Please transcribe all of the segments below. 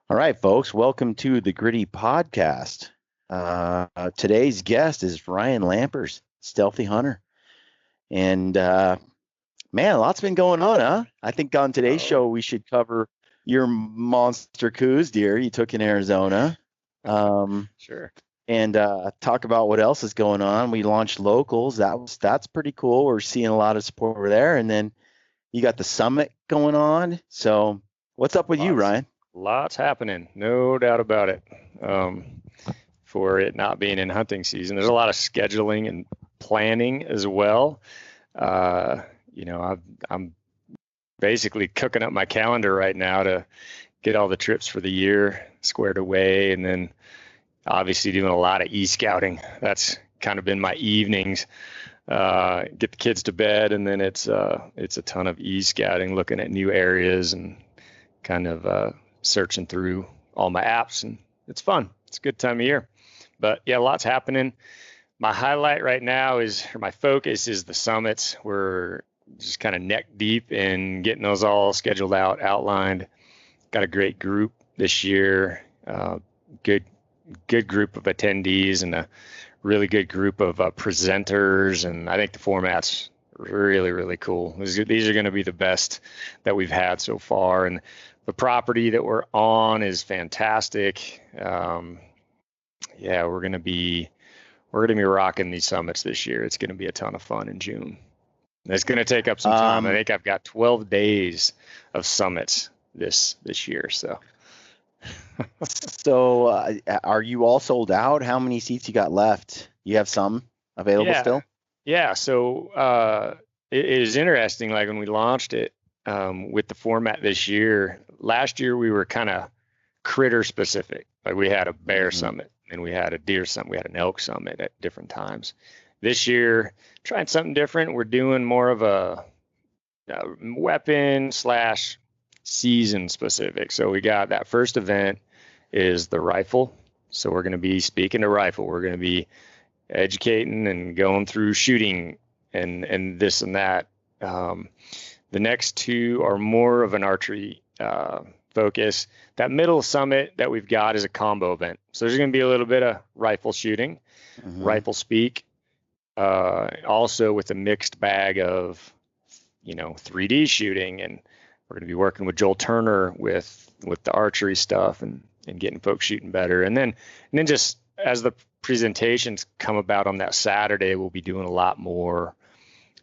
All right, folks, welcome to the Gritty Podcast. Today's guest is Ryan Lampers, Stealthy Hunter. And man, lots been going on, huh? I think on today's show, we should cover your monster Coues deer you took in Arizona. Sure. And talk about what else is going on. We launched locals. That's pretty cool. We're seeing a lot of support over there. And then you got the summit going on. So what's up with you, Ryan? Lots happening, no doubt about it. For it not being in hunting season, there's a lot of scheduling and planning as well. I'm basically cooking up my calendar right now to get all the trips for the year squared away, and then obviously doing a lot of e-scouting. That's kind of been my evenings. Get the kids to bed, and then it's a ton of e-scouting, looking at new areas and kind of searching through all my apps, and it's fun. It's a good time of year. But yeah, lots happening. My highlight right now my focus is the summits. We're just kind of neck deep in getting those all scheduled out, outlined. Got a great group this year. Good group of attendees and a really good group of presenters. And I think the format's really, really cool. These are going to be the best that we've had so far. And the property that we're on is fantastic. We're going to be rocking these summits this year. It's going to be a ton of fun in June. It's going to take up some time. I think I've got 12 days of summits this year. So, are you all sold out? How many seats you got left? You have some available still? Yeah. So it is interesting. Like when we launched it with the format this year, last year we were kind of critter specific. Like we had a bear summit and we had a deer summit, we had an elk summit at different times. This year, trying something different. We're doing more of a weapon / season specific. So we got that first event is the rifle. So we're going to be speaking to rifle. We're going to be educating and going through shooting and this and that. The next two are more of an archery focus. That middle summit that we've got is a combo event. So there's going to be a little bit of rifle shooting, rifle speak, also with a mixed bag of, 3D shooting. And we're going to be working with Joel Turner with the archery stuff and getting folks shooting better. And then just as the presentations come about on that Saturday, we'll be doing a lot more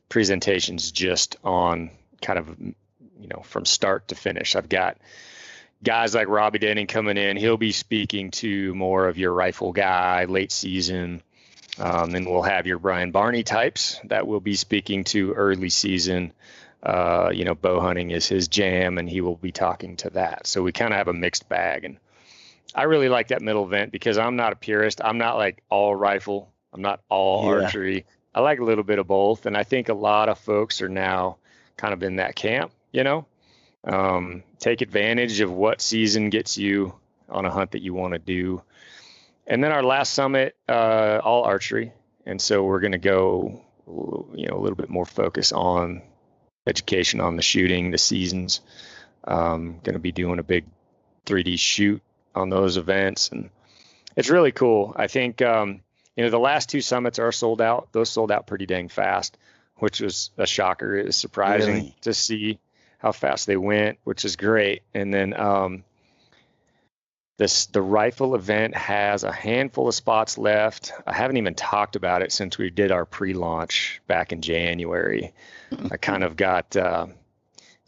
presentations just on kind of, from start to finish. I've got guys like Robbie Denning coming in. He'll be speaking to more of your rifle guy, late season. Then we'll have your Brian Barney types that will be speaking to early season. Bow hunting is his jam, and he will be talking to that. So we kind of have a mixed bag. And I really like that middle event because I'm not a purist. I'm not like all rifle. I'm not all archery. I like a little bit of both. And I think a lot of folks are now kind of in that camp, take advantage of what season gets you on a hunt that you want to do. And then our last summit, all archery. And so we're going to go, a little bit more focus on education on the shooting, the seasons. Going to be doing a big 3D shoot on those events. And it's really cool. I think, the last two summits are sold out. Those sold out pretty dang fast, which was a shocker. It was surprising to see how fast they went, which is great. And then the rifle event has a handful of spots left. I haven't even talked about it since we did our pre-launch back in January. I kind of got,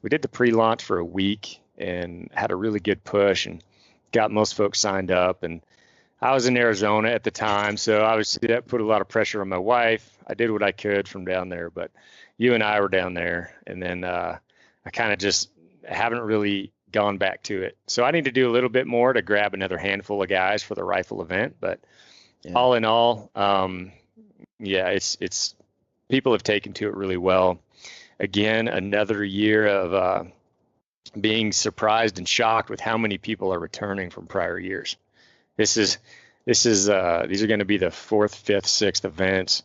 we did the pre-launch for a week and had a really good push and got most folks signed up. And I was in Arizona at the time, so obviously that put a lot of pressure on my wife. I did what I could from down there, but you and I were down there. And then I kind of just haven't really gone back to it. So I need to do a little bit more to grab another handful of guys for the rifle event. But all in all, it's people have taken to it really well. Again, another year of being surprised and shocked with how many people are returning from prior years. These are going to be the 4th, 5th, 6th events,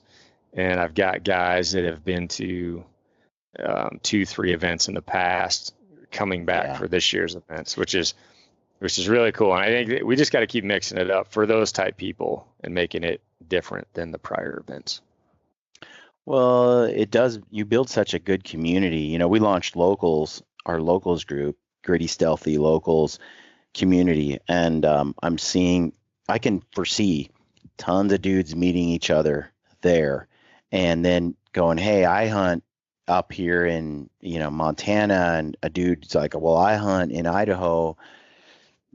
and I've got guys that have been to 2, 3 events in the past coming back for this year's events, which is which is really cool. And I think that we just got to keep mixing it up for those type people and making it different than the prior events. Well, it does. You build such a good community. You know, we launched our locals group, Gritty Stealthy Locals community, and I can foresee tons of dudes meeting each other there, and then going, hey, I hunt up here in, Montana, and a dude's like, well, I hunt in Idaho.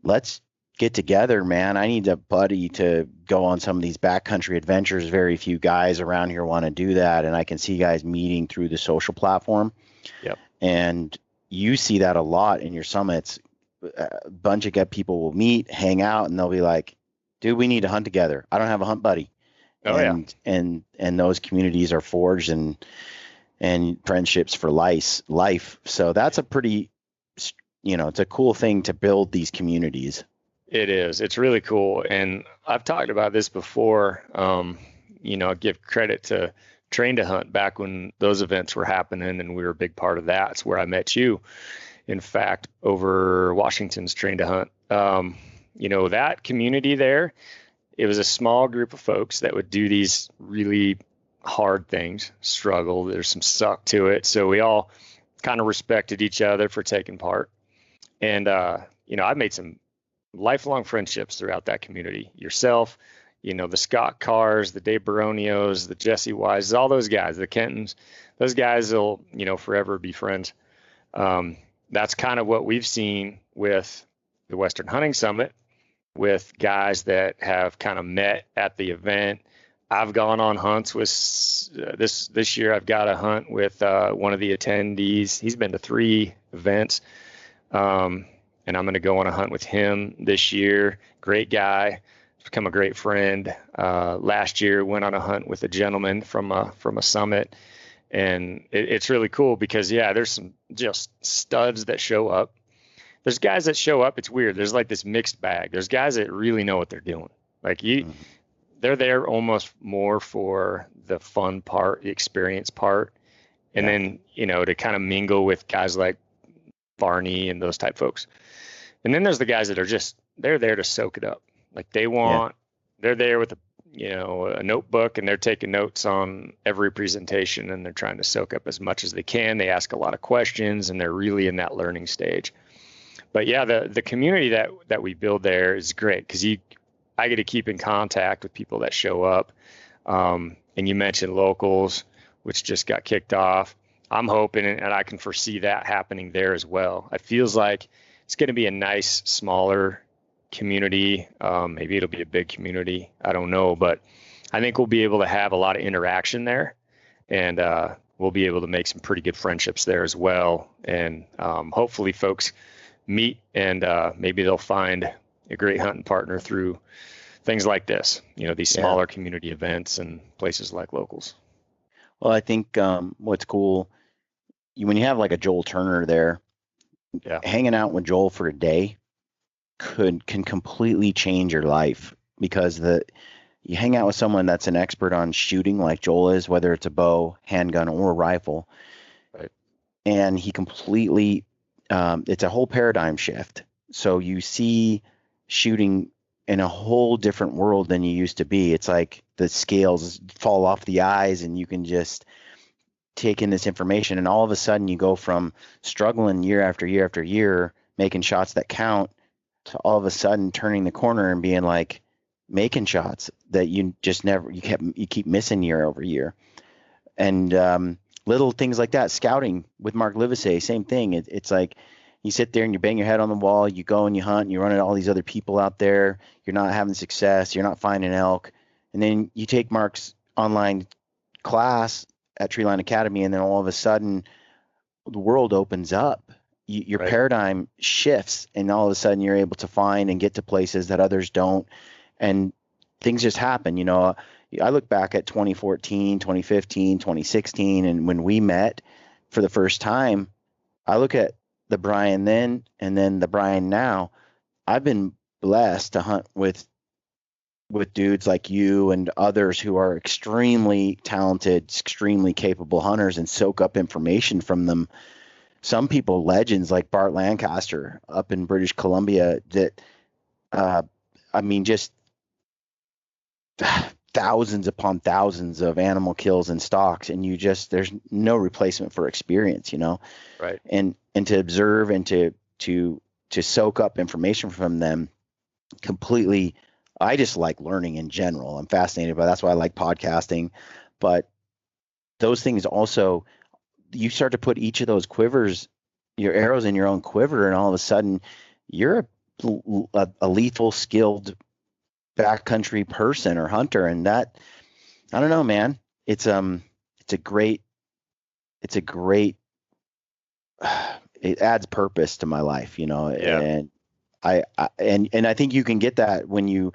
Let's get together, man. I need a buddy to go on some of these backcountry adventures. Very few guys around here want to do that. And I can see guys meeting through the social platform. Yep. And you see that a lot in your summits. A bunch of people will meet, hang out, and they'll be like, dude, we need to hunt together. I don't have a hunt buddy. Oh, and, yeah. And those communities are forged and friendships for life. So that's a pretty, it's a cool thing to build these communities. It is. It's really cool. And I've talked about this before. I give credit to Train to Hunt back when those events were happening, and we were a big part of that. It's where I met you, in fact, over Washington's Train to Hunt. That community there, it was a small group of folks that would do these really hard things, struggle. There's some suck to it. So we all kind of respected each other for taking part. And, I've made some lifelong friendships throughout that community. Yourself, the Scott Carrs, the Dave Baronios, the Jesse Wise, all those guys, the Kentons, those guys will, forever be friends. That's kind of what we've seen with the Western Hunting Summit, with guys that have kind of met at the event. I've gone on hunts with this year. I've got a hunt with one of the attendees. He's been to 3 events. And I'm going to go on a hunt with him this year. Great guy, become a great friend. Last year, went on a hunt with a gentleman from a summit, and it's really cool because there's some just studs that show up. There's guys that show up. It's weird. There's like this mixed bag. There's guys that really know what they're doing. Like they're there almost more for the fun part, the experience part, and then to kind of mingle with guys like Barney and those type folks. And then there's the guys that are they're there to soak it up. Like they're there with a notebook, and they're taking notes on every presentation, and they're trying to soak up as much as they can. They ask a lot of questions, and they're really in that learning stage. But the community that we build there is great because I get to keep in contact with people that show up. And you mentioned locals, which just got kicked off. I'm hoping, and I can foresee that happening there as well. It feels like it's going to be a nice, smaller community. Maybe it'll be a big community. I don't know, but I think we'll be able to have a lot of interaction there, and we'll be able to make some pretty good friendships there as well. And hopefully folks meet, and maybe they'll find a great hunting partner through things like this, these smaller community events and places like locals. Well, I think what's cool, when you have like a Joel Turner there, hanging out with Joel for a day can completely change your life, because you hang out with someone that's an expert on shooting like Joel is, whether it's a bow, handgun, or a rifle, right? And he completely, it's a whole paradigm shift. So you see shooting in a whole different world than you used to be. It's like the scales fall off the eyes, and you can just take in this information, and all of a sudden you go from struggling year after year after year, making shots that count, to all of a sudden turning the corner and being like making shots that you keep missing year over year. And little things like that. Scouting with Mark Livesey, same thing. It's like you sit there and you bang your head on the wall, you go and you hunt, and you run into all these other people out there. You're not having success. You're not finding elk. And then you take Mark's online class at Treeline Academy, and then all of a sudden the world opens up. Your paradigm shifts, and all of a sudden you're able to find and get to places that others don't, and things just happen. I look back at 2014, 2015, 2016, and when we met for the first time, I look at the Brian then and then the Brian now. I've been blessed to hunt with dudes like you and others who are extremely talented, extremely capable hunters, and soak up information from them some people, legends like Bart Lancaster up in British Columbia, that I mean, just thousands upon thousands of animal kills and stalks, and there's no replacement for experience, Right. and to observe and to soak up information from them completely. I just like learning in general. I'm fascinated by, that's why I like podcasting. But those things also, you start to put each of those quivers, your arrows in your own quiver, and all of a sudden you're a lethal, skilled backcountry person or hunter. And that, I don't know, man, it's a great, it adds purpose to my life, Yeah. and I think you can get that when you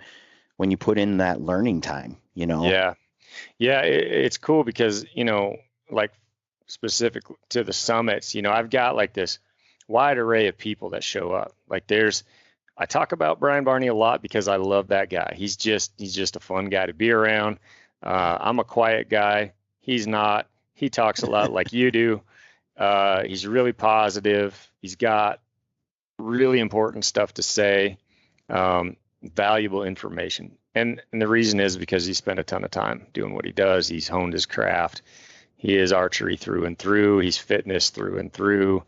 put in that learning time, Yeah. Yeah. It's cool because, like specific to the summits, I've got like this wide array of people that show up. Like I talk about Brian Barney a lot because I love that guy. He's just a fun guy to be around. I'm a quiet guy. He's not. He talks a lot like you do. He's really positive. He's got really important stuff to say, valuable information. And the reason is because he spent a ton of time doing what he does. He's honed his craft. He is archery through and through. He's fitness through and through.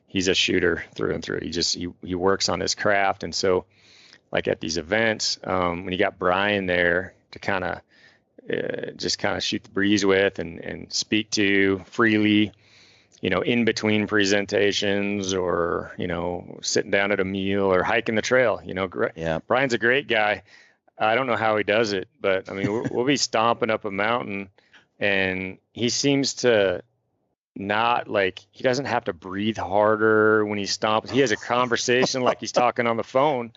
He's a shooter through and through. He works on his craft. And so, like at these events, when you got Brian there to kind of just kind of shoot the breeze with and speak to freely, in between presentations, or, sitting down at a meal or hiking the trail, Yeah. Brian's a great guy. I don't know how he does it, but I mean, we'll be stomping up a mountain and he seems to not, like, he doesn't have to breathe harder when he stomps. He has a conversation like he's talking on the phone.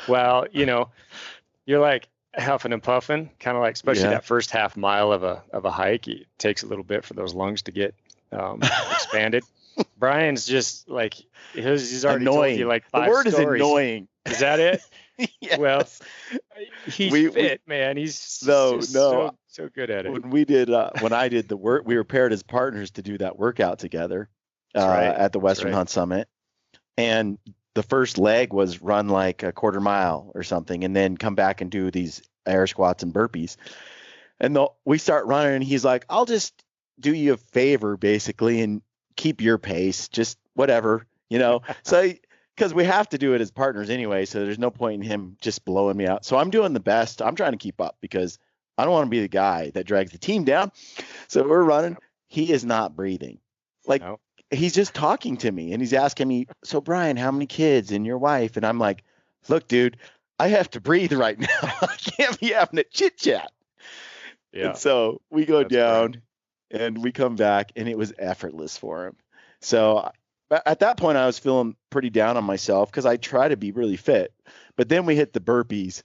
Well, you're like huffing and puffing, kind of like, especially that first half mile of a hike. It takes a little bit for those lungs to get expanded. Brian's just like, he's already told you like 5 The word stories. is annoying. Is that it? Yes. Well, he's fit, man. He's so good at it. When I did the work, we were paired as partners to do that workout together at the Western Hunt Summit. And the first leg was run like a quarter mile or something, and then come back and do these air squats and burpees. And we start running, and he's like, I'll just do you a favor, basically, and keep your pace, just whatever, So, because we have to do it as partners anyway, so there's no point in him just blowing me out. So I'm doing the best. I'm trying to keep up because I don't want to be the guy that drags the team down. So we're running. He is not breathing. Like, he's just talking to me, and he's asking me, so Brian, how many kids and your wife? And I'm like, look, dude, I have to breathe right now. I can't be having a chit chat. Yeah. And so we go down and we come back, and it was effortless for him. So at that point, I was feeling pretty down on myself because I try to be really fit. But then we hit the burpees,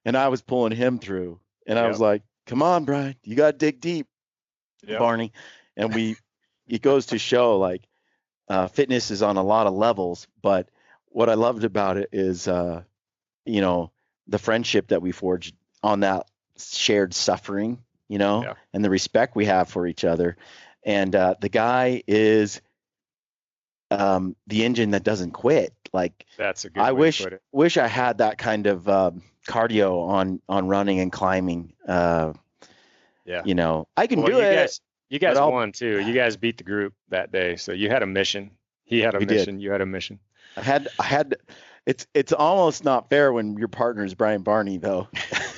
and I was pulling him through. And I was like, come on, Brian, you got to dig deep, Barney. And it goes to show, like, fitness is on a lot of levels. But what I loved about it is, the friendship that we forged on that shared suffering, and the respect we have for each other. And the guy is the engine that doesn't quit. Like, that's a good I way to put it. wish I had that kind of cardio on running and climbing. I can do it. You guys won too. You guys beat the group that day, so you had a mission. He had a mission. You had a mission. I had. It's almost not fair when your partner is Brian Barney, though.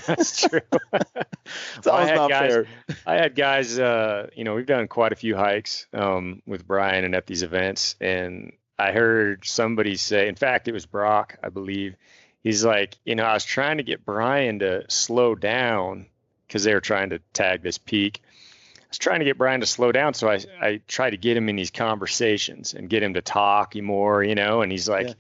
That's true. It's almost not fair. I had guys, we've done quite a few hikes with Brian and at these events, and I heard somebody say, in fact, it was Brock, I believe. He's like, I was trying to get Brian to slow down because they were trying to tag this peak. I was trying to get Brian to slow down, so I tried to get him in these conversations and get him to talk more, and he's like,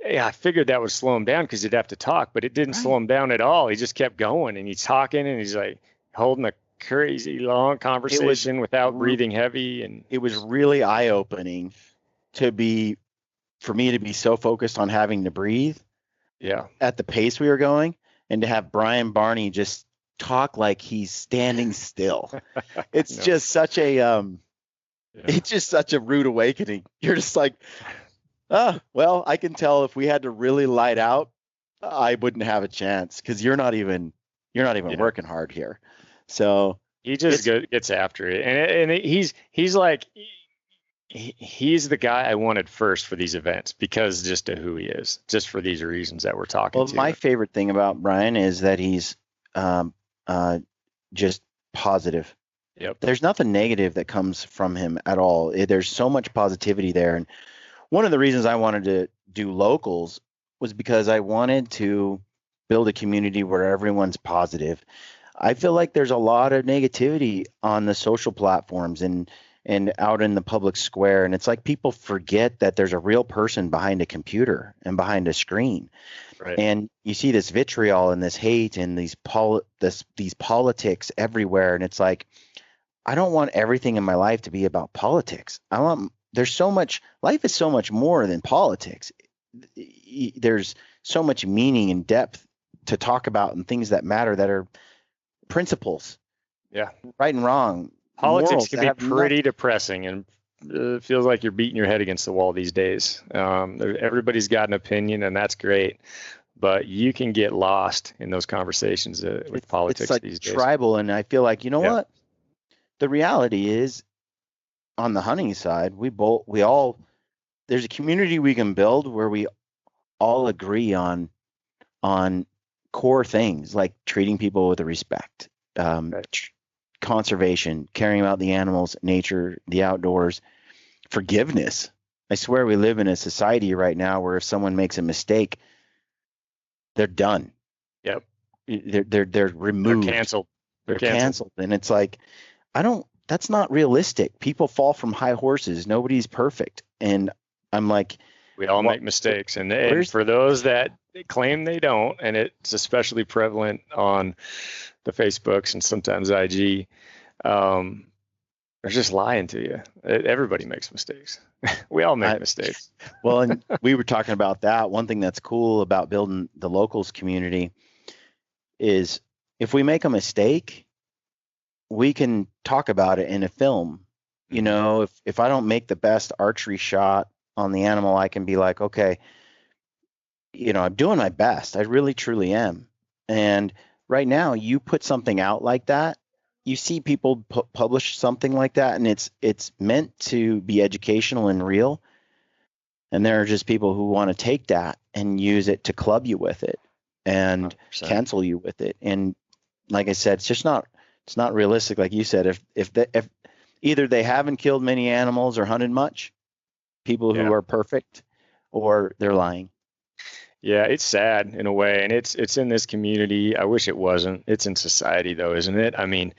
yeah, I figured that would slow him down because he'd have to talk, but it didn't slow him down at all. He just kept going, and he's talking, and he's like holding a crazy long conversation without breathing heavy. And it was really eye-opening for me to be so focused on having to breathe at the pace we were going, and to have Brian Barney just talk like he's standing still. It's just such a Yeah. It's just such a rude awakening. You're just like, well, I can tell if we had to really light out, I wouldn't have a chance because you're not even Yeah. working hard here. So He just it's gets after it, and he's like he's the guy I wanted first for these events because just of who he is, just for these reasons that we're talking well, my to. favorite thing about Brian is that he's um, uh, just positive. Yep. There's nothing negative that comes from him at all. There's so much positivity there. And one of the reasons I wanted to do locals was because I wanted to build a community where everyone's positive. I feel like there's a lot of negativity on the social platforms and out in the public square, and it's like people forget that there's a real person behind a computer and behind a screen. Right. And you see this vitriol and this hate and these politics everywhere, and it's like I don't want everything in my life to be about politics. There's so much, life is so much more than politics. There's so much meaning and depth to talk about and things that matter that are principles, Yeah. right and wrong, Politics morals can that be have pretty depressing, and it feels like you're beating your head against the wall these days. Everybody's got an opinion, and that's great, but you can get lost in those conversations with it's politics like these days. tribal. And I feel like, Yeah. what? The reality is on the hunting side, we all, there's a community we can build where we all agree on core things like treating people with respect, Right. conservation, caring about the animals, nature, the outdoors, forgiveness. I swear we live in a society right now where if someone makes a mistake, they're done. Yep. They're They're removed. canceled. They're They're canceled. canceled. And it's like, that's not realistic. People fall from high horses. Nobody's perfect. And I'm like, We all what, make mistakes, and where's for those that claim they don't, and it's especially prevalent on the Facebooks and sometimes IG, um, they're just lying to you. Everybody makes mistakes. We all make I, mistakes. well, and we were talking about that. One thing that's cool about building the locals community is if we make a mistake, we can talk about it in a film. You Mhm. know, if I don't make the best archery shot on the animal, I can be like, okay, I'm doing my best. I really truly am. And right now, you put something out like that, you see people publish something like that, and it's meant to be educational and real. And there are just people who want to take that and use it to club you with it and 100%. cancel you with it. And like I said, it's not realistic. Like you said, if either they haven't killed many animals or hunted much, people who Yeah. are perfect, or they're lying. Yeah, it's sad in a way, and it's in this community. I wish it wasn't. It's in society though, isn't it? I mean,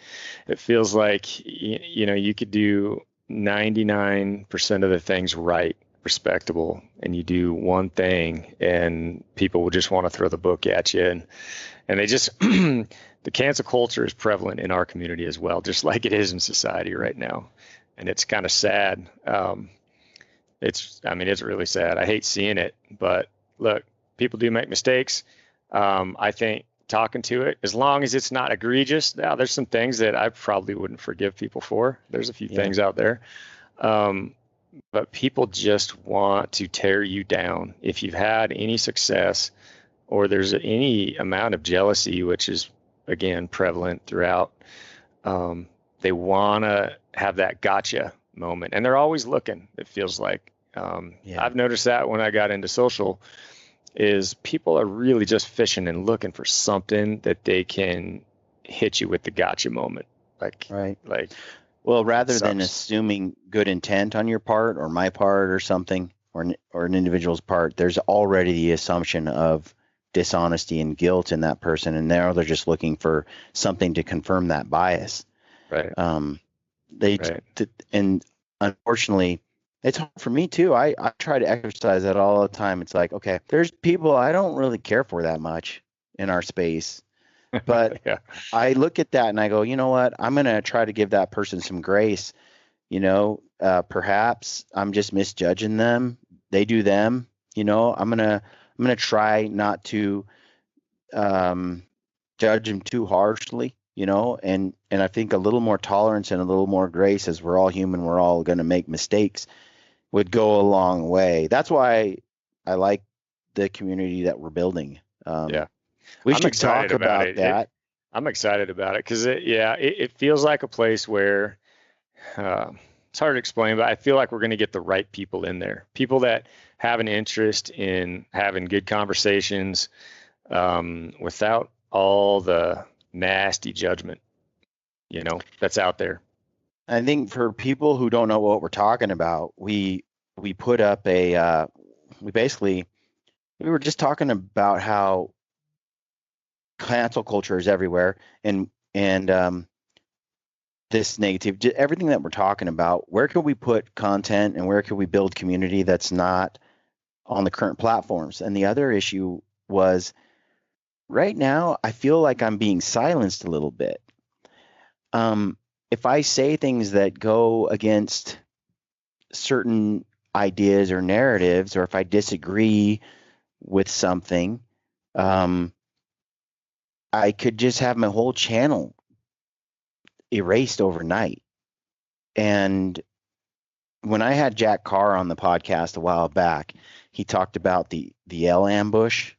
it feels like you could do 99% of the things right, respectable, and you do one thing, and people will just want to throw the book at you, and they just the cancel culture is prevalent in our community as well, just like it is in society right now, and it's kind of sad. It's really sad. I hate seeing it, but look, people do make mistakes. I think talking to it, as long as it's not egregious, now there's some things that I probably wouldn't forgive people for. There's a few Yeah. things out there. But people just want to tear you down. If you've had any success or there's any amount of jealousy, which is, again, prevalent throughout, they want to have that gotcha moment. And they're always looking, it feels like. Yeah. I've noticed that when I got into social is people are really just fishing and looking for something that they can hit you with the gotcha moment. Right. Like, Well, rather than sucks. assuming good intent on your part or my part or something or an individual's part, there's already the assumption of dishonesty and guilt in that person, and now they're just looking for something to confirm that bias. Right. They Right. and unfortunately, it's hard for me too. I try to exercise that all the time. It's like, okay, there's people I don't really care for that much in our space, but Yeah. I look at that and I go, you know what? I'm going to try to give that person some grace. Perhaps I'm just misjudging them. They do them. I'm gonna try not to judge them too harshly. and I think a little more tolerance and a little more grace, as we're all human, we're all going to make mistakes, would go a long way. That's why I like the community that we're building. Yeah. We I'm should talk excited about about it. that. I'm excited about it because it feels like a place where it's hard to explain, but I feel like we're going to get the right people in there, people that have an interest in having good conversations without all the nasty judgment, that's out there. I think for people who don't know what we're talking about, we put up we were just talking about how cancel culture is everywhere, and this negative, everything that we're talking about. Where could we put content, and where could we build community that's not on the current platforms? And the other issue was, right now I feel like I'm being silenced a little bit. If I say things that go against certain ideas or narratives, or if I disagree with something, I could just have my whole channel erased overnight. And when I had Jack Carr on the podcast a while back, he talked about the L ambush,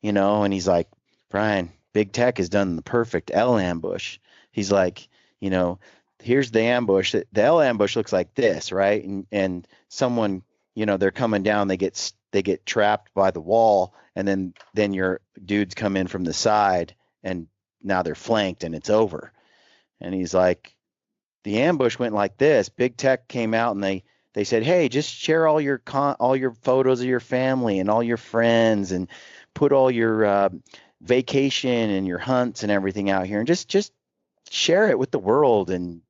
and he's like, Brian, big tech has done the perfect L ambush. He's like, here's the ambush. The L ambush looks like this, right? And someone, they're coming down, they get trapped by the wall, and then your dudes come in from the side, and now they're flanked, and it's over. And he's like, the ambush went like this. Big tech came out, and they said, hey, just share all your photos of your family and all your friends, and put all your vacation and your hunts and everything out here, and just share it with the world. And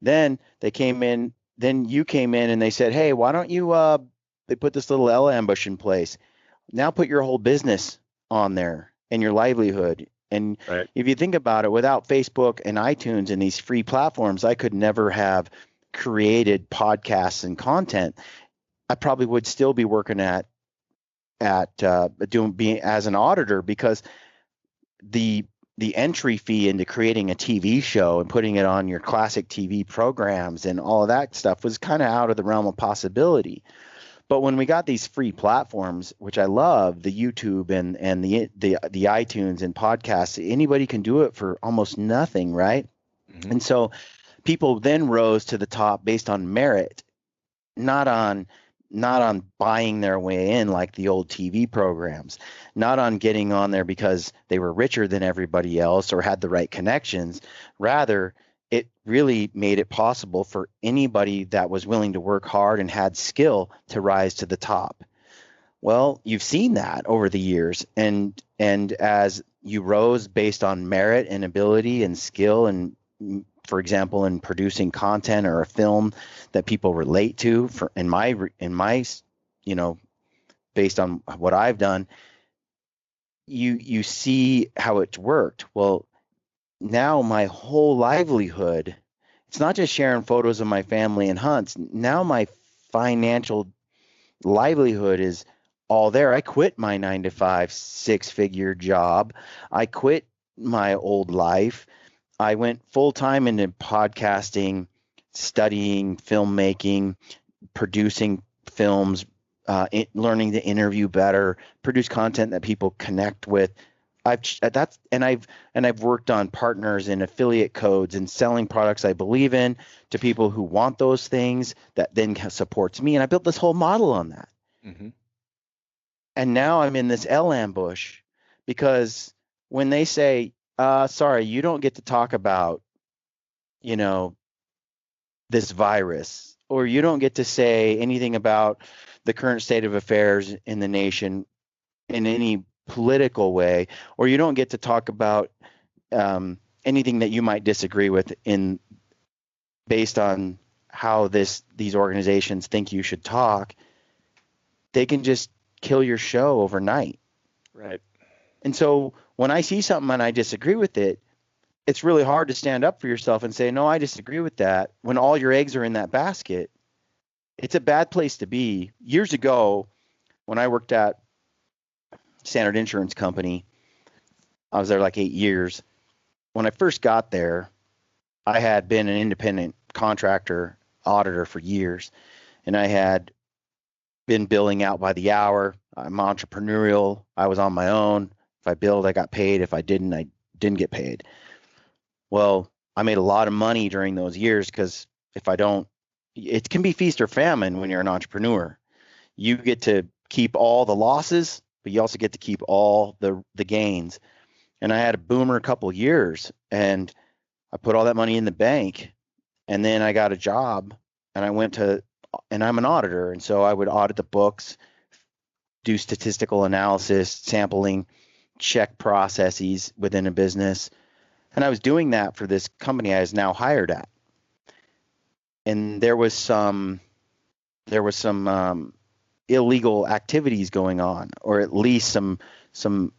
then they came in, then you came in, and they said, hey, why don't you they put this little L ambush in place. Now put your whole business on there and your livelihood. And Right. If you think about it, without Facebook and iTunes and these free platforms, I could never have created podcasts and content. I probably would still be working at being as an auditor, because the entry fee into creating a TV show and putting it on your classic TV programs and all of that stuff was kind of out of the realm of possibility. But when we got these free platforms, which I love, the YouTube and the iTunes and podcasts, anybody can do it for almost nothing, right? Mm-hmm. And so people then rose to the top based on merit, not on buying their way in like the old TV programs, not on getting on there because they were richer than everybody else or had the right connections. Rather, it really made it possible for anybody that was willing to work hard and had skill to rise to the top. Well, you've seen that over the years, and as you rose based on merit and ability and skill, and for example, in producing content or a film that people relate to, in my based on what I've done, you see how it's worked. Well, now my whole livelihood, it's not just sharing photos of my family and hunts. Now my financial livelihood is all there. I quit my 9-to-5 6-figure job. I quit my old life. I went full time into podcasting, studying filmmaking, producing films, learning to interview better, produce content that people connect with. I've worked on partners and affiliate codes and selling products I believe in to people who want those things, that then supports me. And I built this whole model on that. Mm-hmm. And now I'm in this L ambush, because when they say, sorry, you don't get to talk about, this virus, or you don't get to say anything about the current state of affairs in the nation in any political way, or you don't get to talk about anything that you might disagree with based on how these organizations think you should talk, they can just kill your show overnight. Right. And so when I see something and I disagree with it, it's really hard to stand up for yourself and say, no, I disagree with that, when all your eggs are in that basket. It's a bad place to be. Years ago, when I worked at Standard Insurance Company, I was there like 8 years. when I first got there, I had been an independent contractor auditor for years, and I had been billing out by the hour. I'm entrepreneurial. I was on my own. If I billed, I got paid. If I didn't get paid. Well, I made a lot of money during those years because if I don't, it can be feast or famine when you're an entrepreneur. You get to keep all the losses, but you also get to keep all the gains. And I had a boomer a couple of years, and I put all that money in the bank, and then I got a job, and and I'm an auditor, and so I would audit the books, do statistical analysis, sampling, check processes within a business. And I was doing that for this company I was now hired at. And there was some illegal activities going on, or at least some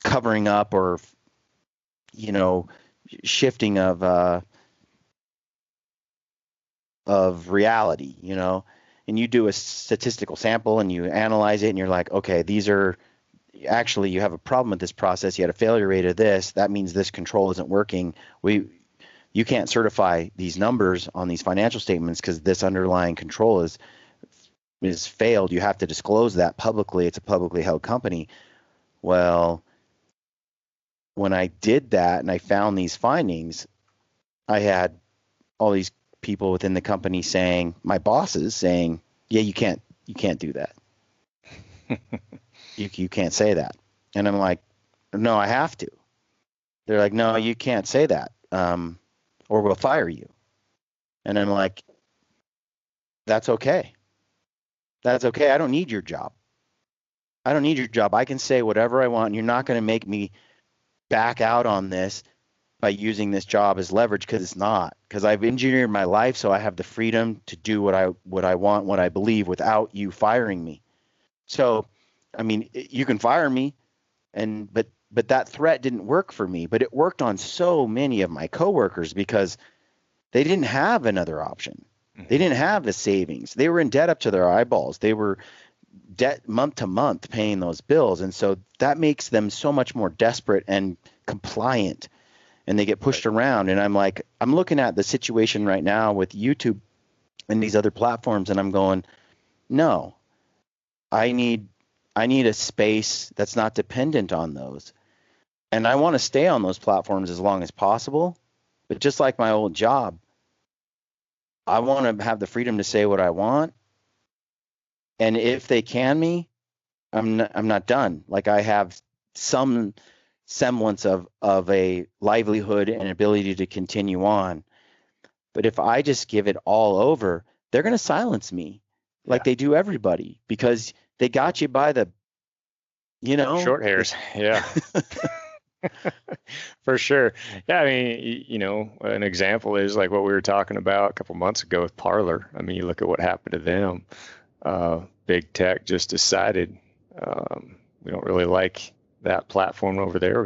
covering up, or shifting of reality, and you do a statistical sample and you analyze it and you're like, okay, these are actually, you have a problem with this process. You had a failure rate of this. That means this control isn't working. You can't certify these numbers on these financial statements because this underlying control is failed. You have to disclose that publicly. It's a publicly held company. Well, when I did that and I found these findings, I had all these people within the company saying, my bosses saying, yeah, you can't do that. You can't say that. And I'm like, no, I have to. They're like, no, you can't say that, or we'll fire you. And I'm like, that's okay. That's okay. I don't need your job. I don't need your job. I can say whatever I want, and you're not going to make me back out on this by using this job as leverage, because it's not. Because I've engineered my life so I have the freedom to do what I want, what I believe, without you firing me. So, I mean, you can fire me, but that threat didn't work for me. But it worked on so many of my coworkers because they didn't have another option. They didn't have the savings. They were in debt up to their eyeballs. They were debt month to month paying those bills. And so that makes them so much more desperate and compliant, and they get pushed around. And I'm like, I'm looking at the situation right now with YouTube and these other platforms, and I'm going, no, I need a space that's not dependent on those. And I want to stay on those platforms as long as possible. But just like my old job, I want to have the freedom to say what I want. And if they can me, I'm not done. Like, I have some semblance of a livelihood and ability to continue on. But if I just give it all over, they're going to silence me like they do everybody, because they got you by the, short hairs. Yeah. For sure. Yeah. I mean, an example is like what we were talking about a couple months ago with Parler. I mean, you look at what happened to them. Big tech just decided, we don't really like that platform over there.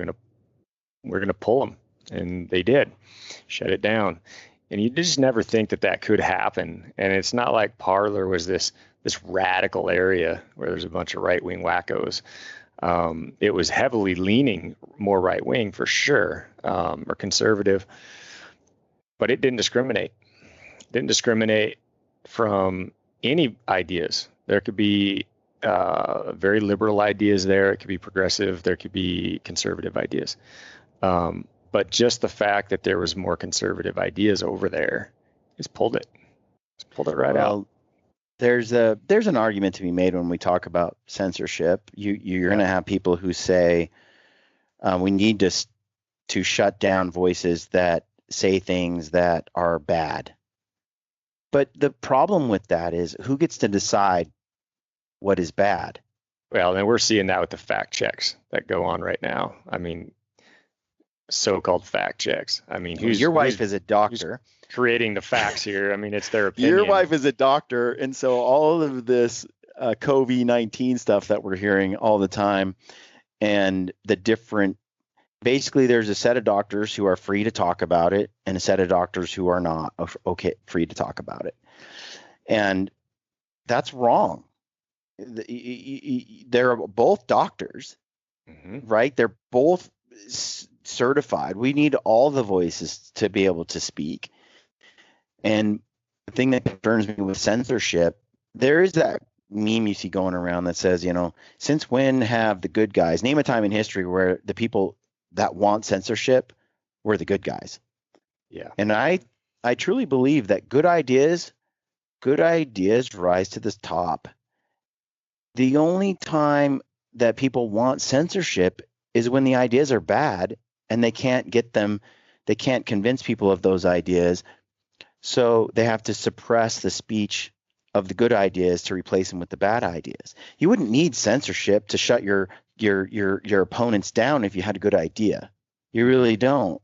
We're gonna pull them, and they did, shut it down. And you just never think that could happen. And it's not like Parler was this radical area where there's a bunch of right-wing wackos. It was heavily leaning more right-wing for sure, or conservative, but it didn't discriminate. Didn't discriminate from any ideas. There could be very liberal ideas there. It could be progressive. There could be conservative ideas. But just the fact that there was more conservative ideas over there just pulled it. Just pulled it right out. There's an argument to be made when we talk about censorship. You're going to have people who say we need to shut down voices that say things that are bad. But the problem with that is, who gets to decide what is bad? Well, and we're seeing that with the fact checks that go on right now. I mean, so-called fact checks. I mean, your wife is a doctor creating the facts here. I mean, it's their opinion. Your wife is a doctor, and so all of this COVID-19 stuff that we're hearing all the time, and basically there's a set of doctors who are free to talk about it and a set of doctors who are not free to talk about it. And that's wrong. They're both doctors, right? They're both certified. We need all the voices to be able to speak. And the thing that concerns me with censorship, there is that meme you see going around that says, since when have the good guys, name a time in history where the people that want censorship were the good guys. Yeah. And I truly believe that good ideas rise to the top. The only time that people want censorship is when the ideas are bad and they can't convince people of those ideas. So they have to suppress the speech of the good ideas to replace them with the bad ideas. You wouldn't need censorship to shut your opponents down if you had a good idea. You really don't.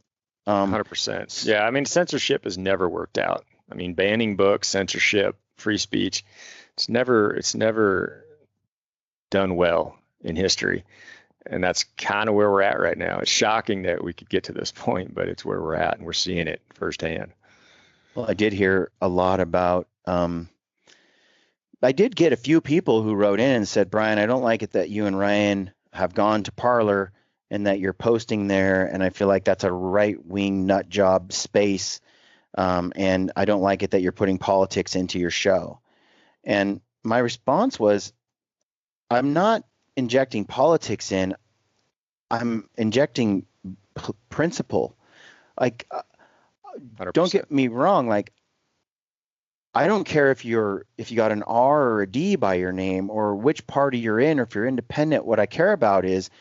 100%. Yeah, I mean, censorship has never worked out. I mean, banning books, censorship, free speech, it's never done well in history. And that's kind of where we're at right now. It's shocking that we could get to this point, but it's where we're at, and we're seeing it firsthand. Well, I did hear a lot about I did get a few people who wrote in and said, Brian, I don't like it that you and Ryan have gone to Parler and that you're posting there, and I feel like that's a right-wing nut job space, and I don't like it that you're putting politics into your show. And my response was, I'm not injecting politics in, I'm injecting principle. Like, 100%. don't get me wrong, like, I don't care if you got an R or a D by your name or which party you're in or if you're independent. What I care about is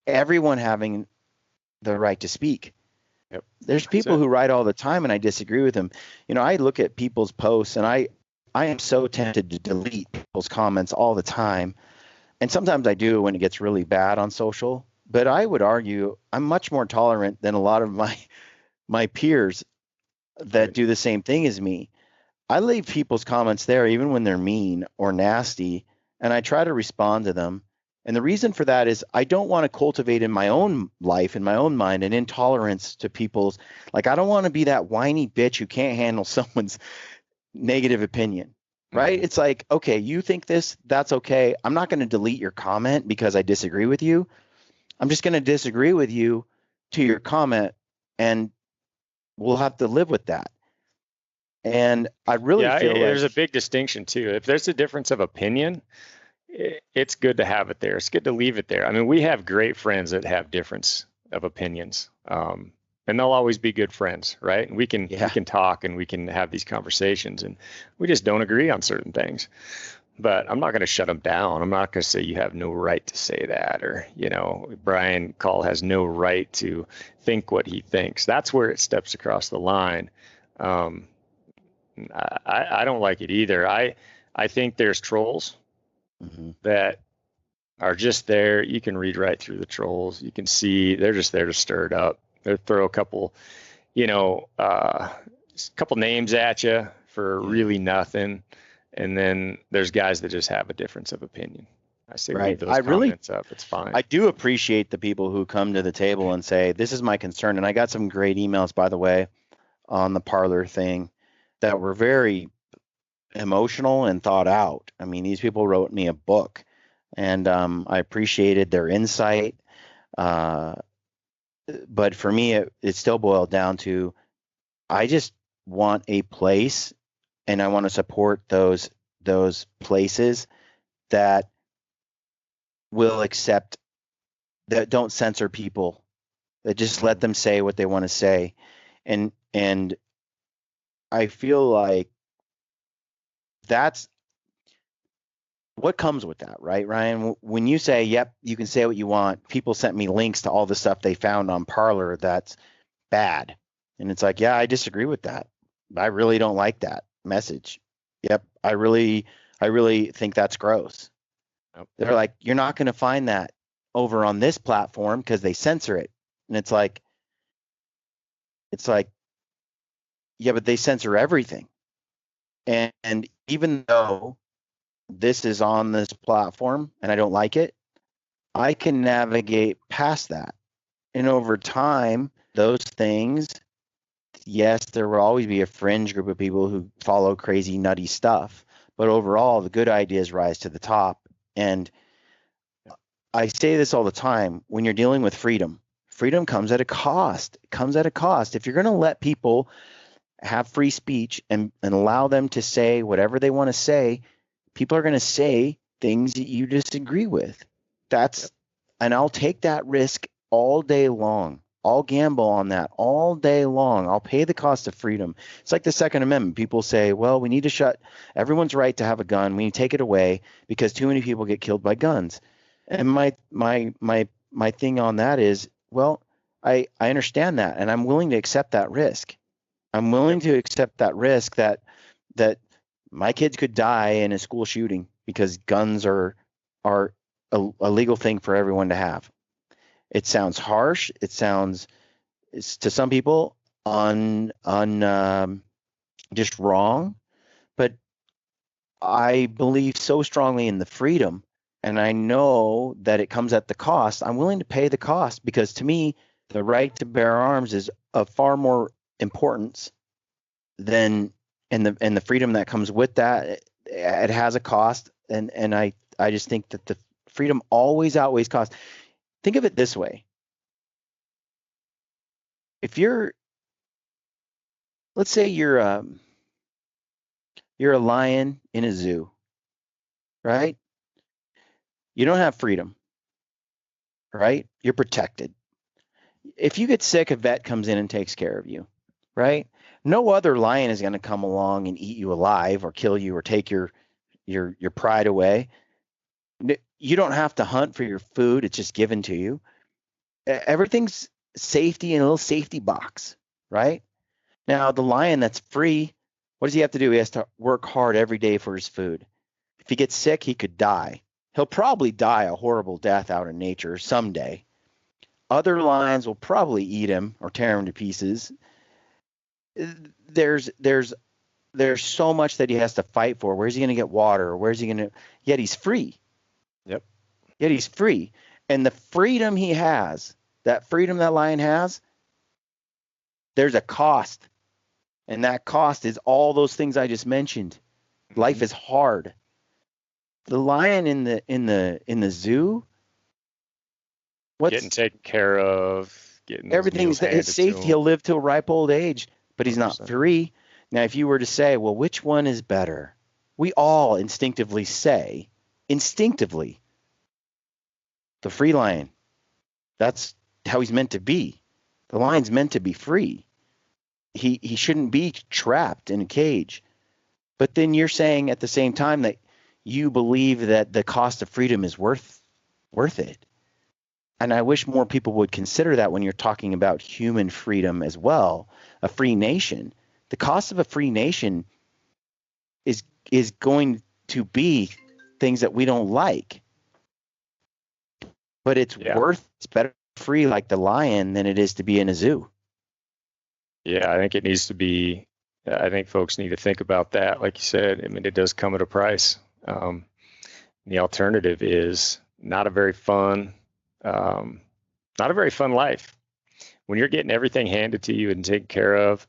everyone having the right to speak. Yep. There's people who write all the time and I disagree with them. I look at people's posts and I am so tempted to delete people's comments all the time. And sometimes I do when it gets really bad on social. But I would argue I'm much more tolerant than a lot of my peers that do the same thing as me. I leave people's comments there even when they're mean or nasty, and I try to respond to them. And the reason for that is I don't want to cultivate in my own life, in my own mind, an intolerance to people's, like, I don't want to be that whiny bitch who can't handle someone's negative opinion, right? Mm-hmm. It's like, okay, you think this, that's okay. I'm not going to delete your comment because I disagree with you. I'm just going to disagree with you to your comment, and we'll have to live with that. And I really feel like there's a big distinction too. If there's a difference of opinion, it's good to have it there. It's good to leave it there. I mean, we have great friends that have difference of opinions, and they'll always be good friends, right? And we can talk and we can have these conversations, and we just don't agree on certain things. But I'm not going to shut them down. I'm not going to say you have no right to say that, or Brian Call has no right to think what he thinks. That's where it steps across the line. I don't like it either. I think there's trolls that are just there. You can read right through the trolls. You can see they're just there to stir it up. They'll throw a couple, couple names at you for really nothing. And then there's guys that just have a difference of opinion. I say leave those comments up. It's fine. I do appreciate the people who come to the table and say, this is my concern. And I got some great emails, by the way, on the Parler thing that were very emotional and thought out. I mean, these people wrote me a book, and I appreciated their insight. But for me, it still boiled down to, I just want a place, and I want to support those places that will accept, that don't censor people, that just let them say what they want to say. And I feel like that's what comes with that, right, Ryan? When you say, yep, you can say what you want, people sent me links to all the stuff they found on Parler that's bad. And it's like, yeah, I disagree with that. I really don't like that message. Yep, I really think that's gross. Nope. They're like, you're not going to find that over on this platform because they censor it. And it's like, yeah, but they censor everything. And even though this is on this platform and I don't like it, I can navigate past that. And over time, those things, yes, there will always be a fringe group of people who follow crazy, nutty stuff. But overall, the good ideas rise to the top. And I say this all the time, when you're dealing with freedom freedom comes at a cost. It comes at a cost. If you're going to let people have free speech and allow them to say whatever they want to say, people are going to say things that you disagree with. And I'll take that risk all day long. I'll gamble on that all day long. I'll pay the cost of freedom. It's like the Second Amendment. People say, well, we need to shut everyone's right to have a gun. We need to take it away because too many people get killed by guns. And my thing on that is, well, I understand that, and I'm willing to accept that risk. I'm willing to accept that risk that my kids could die in a school shooting because guns are a legal thing for everyone to have. It sounds harsh. It's to some people just wrong, but I believe so strongly in the freedom, and I know that it comes at the cost. I'm willing to pay the cost because to me, the right to bear arms is of far more importance than and the freedom that comes with that. It has a cost, and I just think that the freedom always outweighs cost. Think of it this way. If let's say you're a lion in a zoo, right? You don't have freedom, right? You're protected. If you get sick, a vet comes in and takes care of you, right? No other lion is going to come along and eat you alive or kill you or take your pride away. You don't have to hunt for your food. It's just given to you. Everything's safety in a little safety box, right? Now, the lion that's free, what does he have to do? He has to work hard every day for his food. If he gets sick, he could die. He'll probably die a horrible death out in nature someday. Other lions will probably eat him or tear him to pieces. There's so much that he has to fight for. Where's he going to get water? Where's he going to? Yet he's free. Yep. Yet he's free. And the freedom he has, that freedom that lion has, there's a cost. And that cost is all those things I just mentioned. Life is hard. The lion in the zoo, getting taken care of, getting everything's it's safe. He'll live to a ripe old age, but he's 100%. Not free. Now, if you were to say, well, which one is better? We all instinctively say, the free lion. That's how he's meant to be. The lion's meant to be free. He shouldn't be trapped in a cage. But then you're saying at the same time that you believe that the cost of freedom is worth it. And I wish more people would consider that when you're talking about human freedom as well, a free nation. The cost of a free nation is going to be things that we don't like. But it's better free like the lion than it is to be in a zoo. Yeah, I think it needs to be. I think folks need to think about that. Like you said, I mean, it does come at a price. The alternative is not a very fun life. When you're getting everything handed to you and taken care of,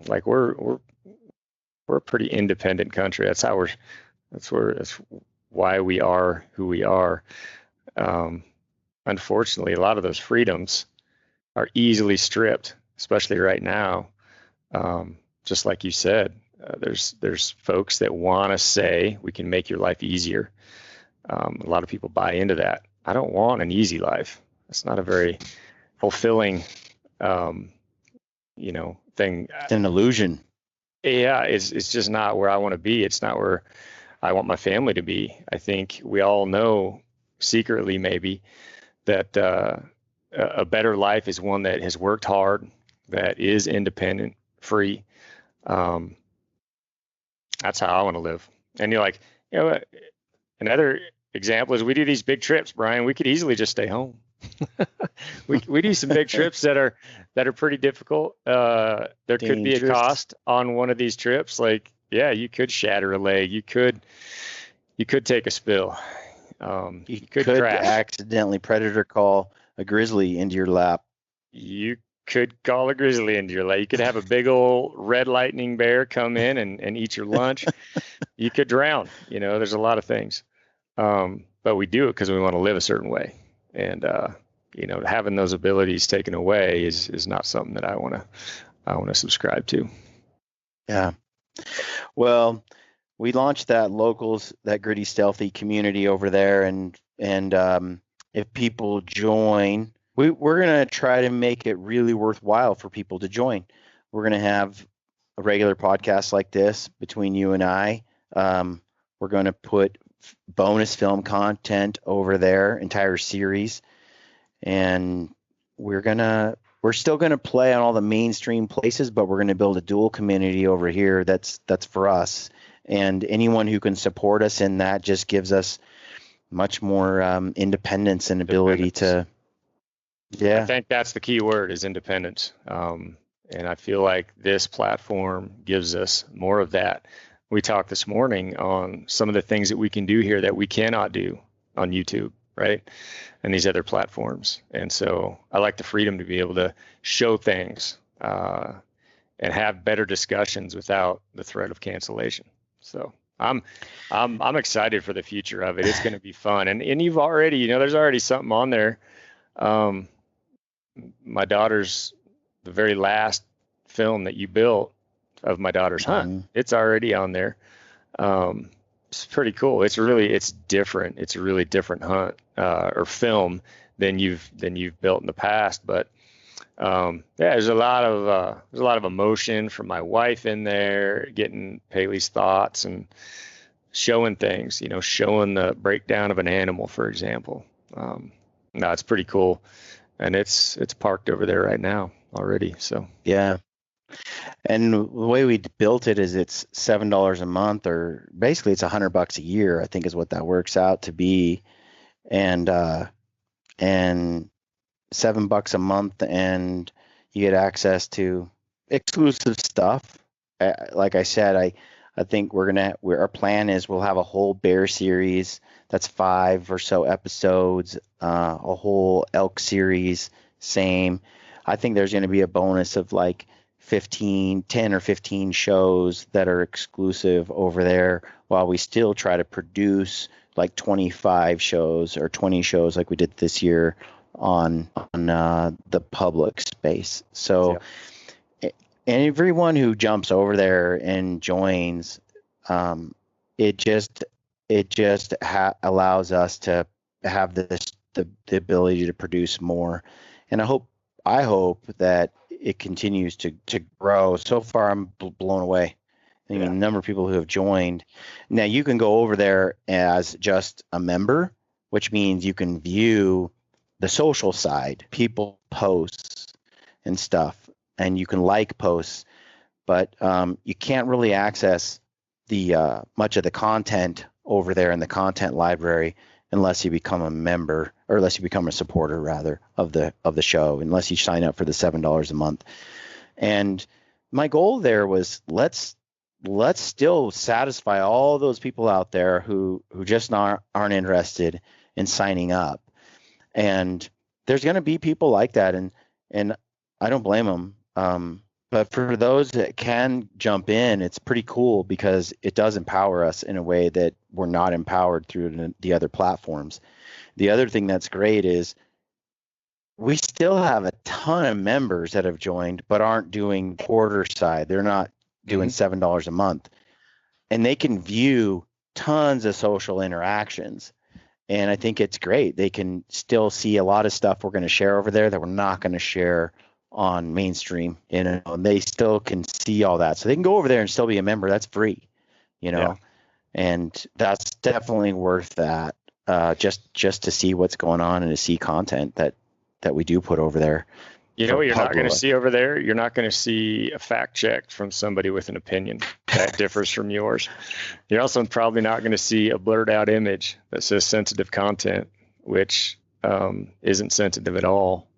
like we're a pretty independent country. That's why we are who we are. Unfortunately, a lot of those freedoms are easily stripped, especially right now. Just like you said, there's folks that want to say we can make your life easier. A lot of people buy into that. I don't want an easy life. It's not a very fulfilling, thing. It's an illusion. Yeah, it's just not where I want to be. It's not where I want my family to be. I think we all know secretly maybe that a better life is one that has worked hard, that is independent, free. That's how I want to live. And you're like, another example is we do these big trips, Brian. We could easily just stay home. we do some big trips that are pretty difficult. There could be a cost on one of these trips. Like, yeah, you could shatter a leg. You could take a spill. You could crash. Accidentally predator call a grizzly into your lap. You could call a grizzly into your lap. You could have a big old red lightning bear come in and eat your lunch. You could drown. There's a lot of things. But we do it because we want to live a certain way. And having those abilities taken away is not something that I want to subscribe to. Yeah. Well, we launched that gritty stealthy community over there, and if people join, we're gonna try to make it really worthwhile for people to join. We're gonna have a regular podcast like this between you and I. We're gonna put bonus film content over there, entire series, and we're still gonna play on all the mainstream places, but we're gonna build a dual community over here that's for us. And anyone who can support us in that just gives us much more independence and ability to. Yeah, I think that's the key word, is independence. And I feel like this platform gives us more of that. We talked this morning on some of the things that we can do here that we cannot do on YouTube, right? And these other platforms. And so I like the freedom to be able to show things and have better discussions without the threat of cancellation. So I'm excited for the future of it. It's going to be fun. And you've already, there's already something on there. My daughter's, the very last film that you built of my daughter's hunt, it's already on there. It's pretty cool. It's different. It's a really different hunt or film than you've built in the past. But there's a lot of emotion from my wife in there, getting Paley's thoughts and showing things, showing the breakdown of an animal, for example. No, it's pretty cool. And it's parked over there right now already. So yeah. And the way we built it is it's $7 a month, or basically it's $100 a year, I think is what that works out to be. And $7 a month, and you get access to exclusive stuff. Like I said, I think our plan is we'll have a whole bear series that's 5 or so episodes, a whole elk series, same. I think there's going to be a bonus of like 10 or 15 shows that are exclusive over there, while we still try to produce like 25 shows or 20 shows like we did this year on the public space. So and everyone who jumps over there and joins, it just allows us to have the ability to produce more. And I hope that it continues to grow. So far, I'm blown away. I mean, the number of people who have joined. Now, you can go over there as just a member, which means you can view the social side, people posts and stuff, and you can like posts, but you can't really access the much of the content over there in the content library unless you become a member, or unless you become a supporter rather of the show, unless you sign up for the $7 a month. And my goal there was let's still satisfy all those people out there who just aren't interested in signing up. And there's going to be people like that, and I don't blame them. But for those that can jump in, it's pretty cool because it does empower us in a way that we're not empowered through the other platforms. The other thing that's great is we still have a ton of members that have joined but aren't doing quarter side. They're not doing $7 a month, and they can view tons of social interactions. And I think it's great. They can still see a lot of stuff we're going to share over there that we're not going to share on mainstream, and they still can see all that. So they can go over there and still be a member. That's free, and that's definitely worth that. Just to see what's going on and to see content that we do put over there. You know what you're not going to see over there? You're not going to see a fact check from somebody with an opinion that differs from yours. You're also probably not going to see a blurred out image that says sensitive content, which isn't sensitive at all,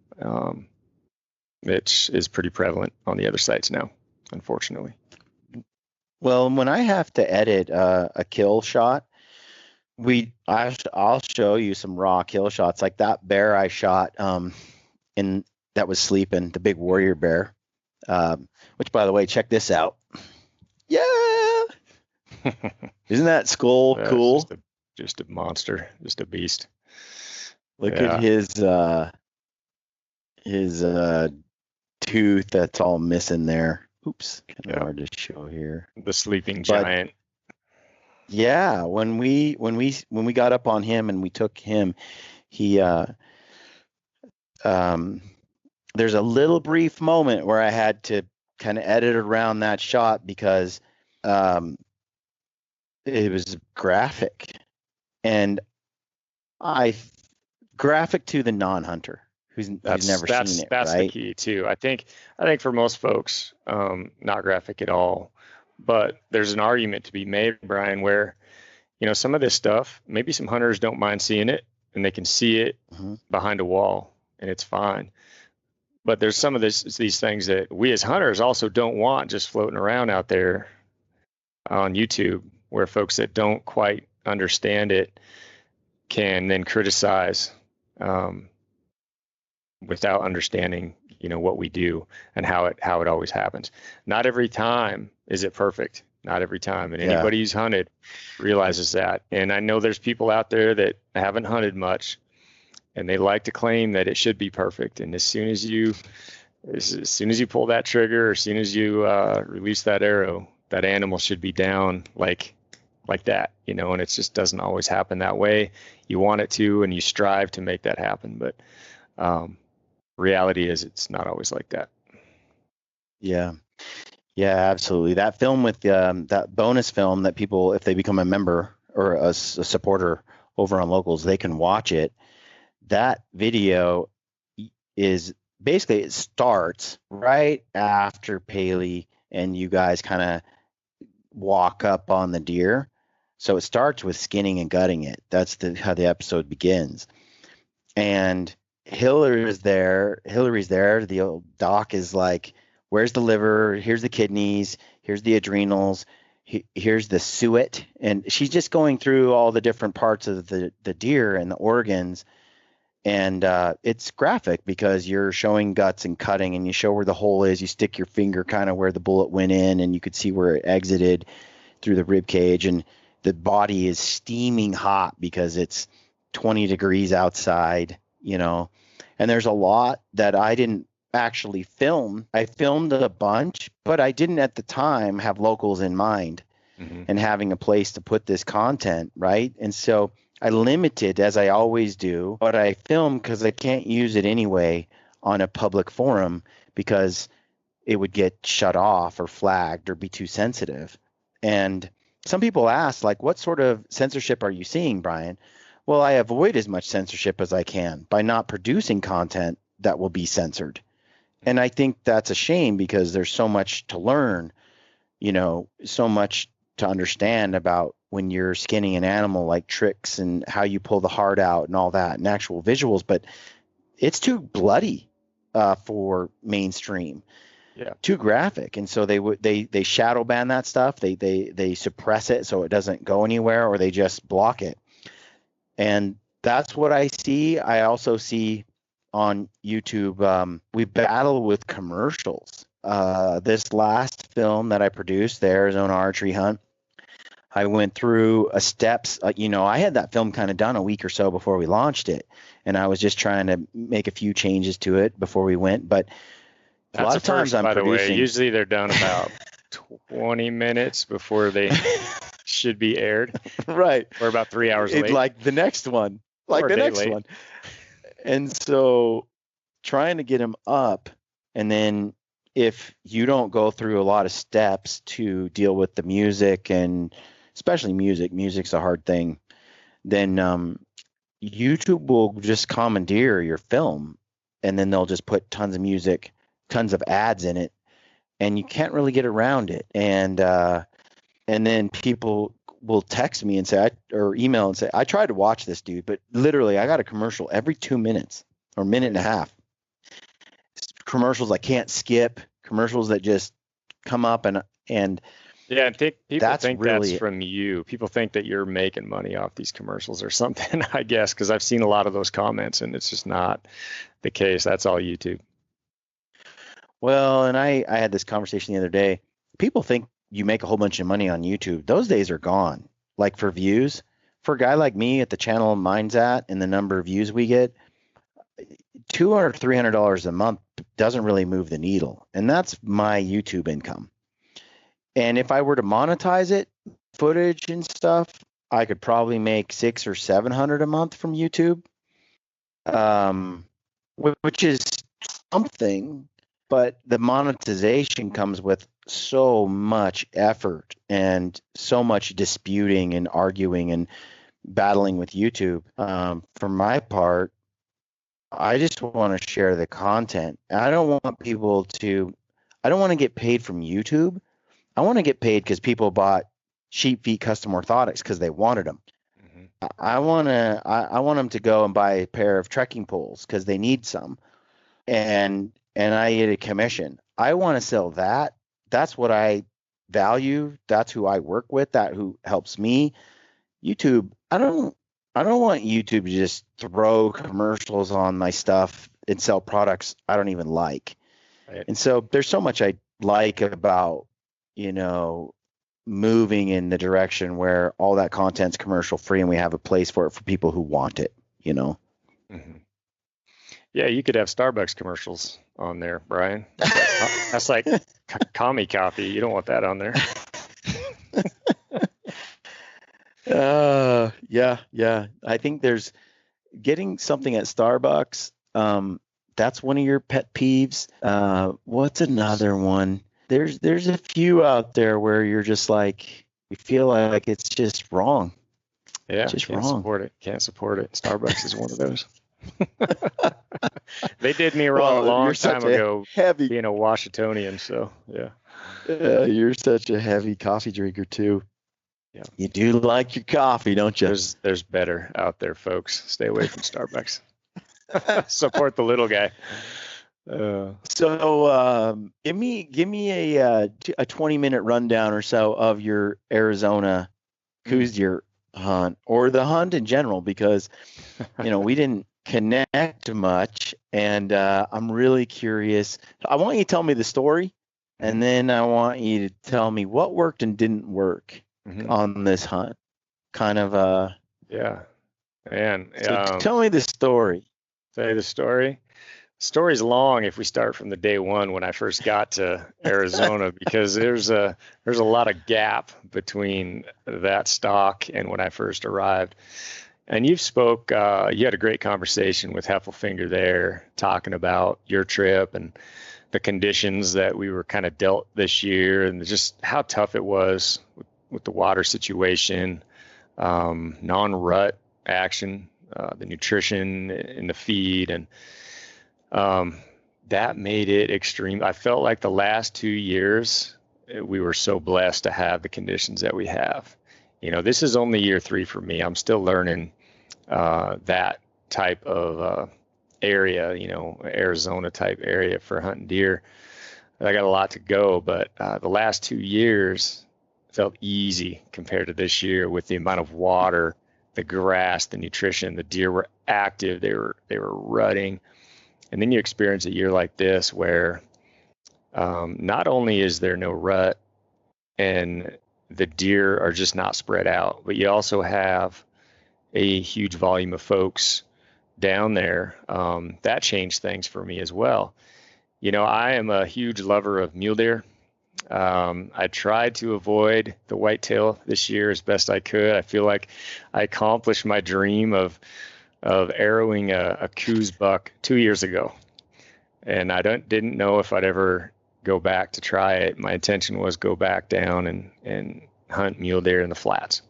which is pretty prevalent on the other sites now, unfortunately. Well, when I have to edit a kill shot, I'll show you some raw kill shots, like that bear I shot that was sleeping, the big warrior bear, which, by the way, check this out. Yeah. Isn't that skull cool? Just a monster, just a beast. Look at his his tooth that's all missing there. Oops, kind of Yeah. hard to show here. The sleeping But giant. yeah, when we got up on him and we took him, he there's a little brief moment where I had to kind of edit around that shot because it was graphic, and graphic to the non-hunter who's never seen it. That's right? the key too. I think for most folks, not graphic at all. But there's an argument to be made, Brian, where some of this stuff, maybe some hunters don't mind seeing it, and they can see it behind a wall, and it's fine. But there's some of these things that we as hunters also don't want just floating around out there on YouTube, where folks that don't quite understand it can then criticize without understanding, what we do and how it always happens. Not every time is it perfect. Not every time. And anybody who's hunted realizes that. And I know there's people out there that haven't hunted much, and they like to claim that it should be perfect. And as soon as you pull that trigger, or as soon as you release that arrow, that animal should be down like that, and it just doesn't always happen that way. You want it to, and you strive to make that happen. But reality is it's not always like that. Yeah. Yeah, absolutely. That film with that bonus film that people, if they become a member or a supporter over on Locals, they can watch it. That video is basically, it starts right after Paley and you guys kind of walk up on the deer. So it starts with skinning and gutting it. That's how the episode begins. And Hillary's there. The old doc is like, where's the liver? Here's the kidneys. Here's the adrenals. Here's the suet. And she's just going through all the different parts of the deer and the organs. And it's graphic because you're showing guts and cutting, and you show where the hole is. You stick your finger kind of where the bullet went in, and you could see where it exited through the rib cage. And the body is steaming hot because it's 20 degrees outside, and there's a lot that I didn't actually film. I filmed a bunch, but I didn't at the time have Locals in mind and having a place to put this content, right? And so I limited, as I always do, what I film, because I can't use it anyway on a public forum because it would get shut off or flagged or be too sensitive. And some people ask, like, what sort of censorship are you seeing, Brian? Well, I avoid as much censorship as I can by not producing content that will be censored. And I think that's a shame because there's so much to learn, so much to understand about when you're skinning an animal, like tricks and how you pull the heart out and all that and actual visuals. But it's too bloody for mainstream. Yeah. Too graphic. And so they shadow ban that stuff. They suppress it so it doesn't go anywhere, or they just block it. And that's what I see. I also see on YouTube, we battle with commercials. This last film that I produced, the Arizona archery hunt, I went through steps. I had that film kind of done a week or so before we launched it, and I was just trying to make a few changes to it before we went. But a lot of times I'm producing. By the way, usually they're done about 20 minutes before they should be aired. Right. Or about 3 hours late. Like the next one. And so trying to get them up, and then if you don't go through a lot of steps to deal with the music, and especially music's a hard thing, then YouTube will just commandeer your film, and then they'll just put tons of music, tons of ads in it, and you can't really get around it. And then people will text me and say, or email and say, I tried to watch this, dude, but literally I got a commercial every 2 minutes or minute and a half. Commercials I can't skip, commercials that just come up and yeah, and people think that's from you. People think that you're making money off these commercials or something, I guess, because I've seen a lot of those comments, and it's just not the case. That's all YouTube. Well, and I had this conversation the other day. People think you make a whole bunch of money on YouTube. Those days are gone. Like for views, for a guy like me at the channel mine's at and the number of views we get, $200, $300 a month doesn't really move the needle. And that's my YouTube income. And if I were to monetize it, footage and stuff, I could probably make $600 or $700 a month from YouTube, which is something. But the monetization comes with so much effort and so much disputing and arguing and battling with YouTube. For my part, I just want to share the content. I don't want to get paid from YouTube. I want to get paid because people bought sheep feet custom orthotics because they wanted them. Mm-hmm. I want them to go and buy a pair of trekking poles because they need some, and I get a commission. I want to sell that. That's what I value. That's who I work with. That who helps me. YouTube. I don't want YouTube to just throw commercials on my stuff and sell products I don't even like. Right. And so there's so much I like about, moving in the direction where all that content's commercial free and we have a place for it for people who want it, Mm-hmm. Yeah, you could have Starbucks commercials on there, Brian. That's like commie copy. You don't want that on there. Yeah. I think there's getting something at Starbucks. That's one of your pet peeves. What's another one? There's a few out there where you're just like, you feel like it's just wrong. Yeah, it's just wrong. Can't support it. Starbucks is one of those. They did me wrong a long time ago, being a Washingtonian. So yeah. You're such a heavy coffee drinker too. Yeah. You do like your coffee, don't you? There's better out there, folks. Stay away from Starbucks. Support the little guy. So give me a 20-minute rundown or so of your Arizona Coues deer hunt, or the hunt in general, because we didn't connect much, and I'm really curious. I want you to tell me the story, and then I want you to tell me what worked and didn't work on this hunt. Kind of yeah, man. So tell me the story. Say the story. Story's long if we start from the day one when I first got to Arizona, because there's a lot of gap between that stock and when I first arrived. And you had a great conversation with Heffelfinger there, talking about your trip and the conditions that we were kind of dealt this year, and just how tough it was with the water situation, non-rut action, the nutrition in the feed, and that made it extreme. I felt like the last 2 years, we were so blessed to have the conditions that we have. This is only year 3 for me. I'm still learning that type of area, Arizona type area for hunting deer. I got a lot to go, but the last 2 years felt easy compared to this year, with the amount of water, the grass, the nutrition. The deer were active. They were rutting. And then you experience a year like this where not only is there no rut and the deer are just not spread out, but you also have a huge volume of folks down there. That changed things for me as well. I am a huge lover of mule deer. I tried to avoid the whitetail this year as best I could. I feel like I accomplished my dream of arrowing a Coues buck 2 years ago, and I didn't know if I'd ever go back to try it. My intention was go back down and hunt mule deer in the flats.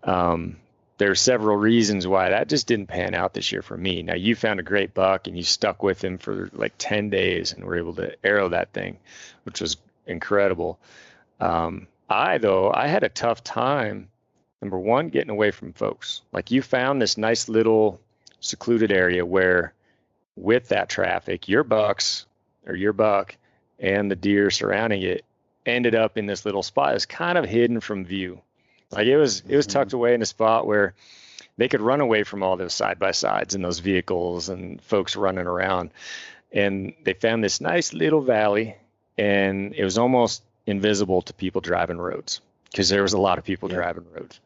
There are several reasons why that just didn't pan out this year for me. Now, you found a great buck and you stuck with him for like 10 days and were able to arrow that thing, which was incredible. I had a tough time, number one, getting away from folks. Like, you found this nice little secluded area where, with that traffic, your buck and the deer surrounding it ended up in this little spot. It's kind of hidden from view. Like, it was tucked away in a spot where they could run away from all those side-by-sides and those vehicles and folks running around. And they found this nice little valley, and it was almost invisible to people driving roads, because there was a lot of people driving roads.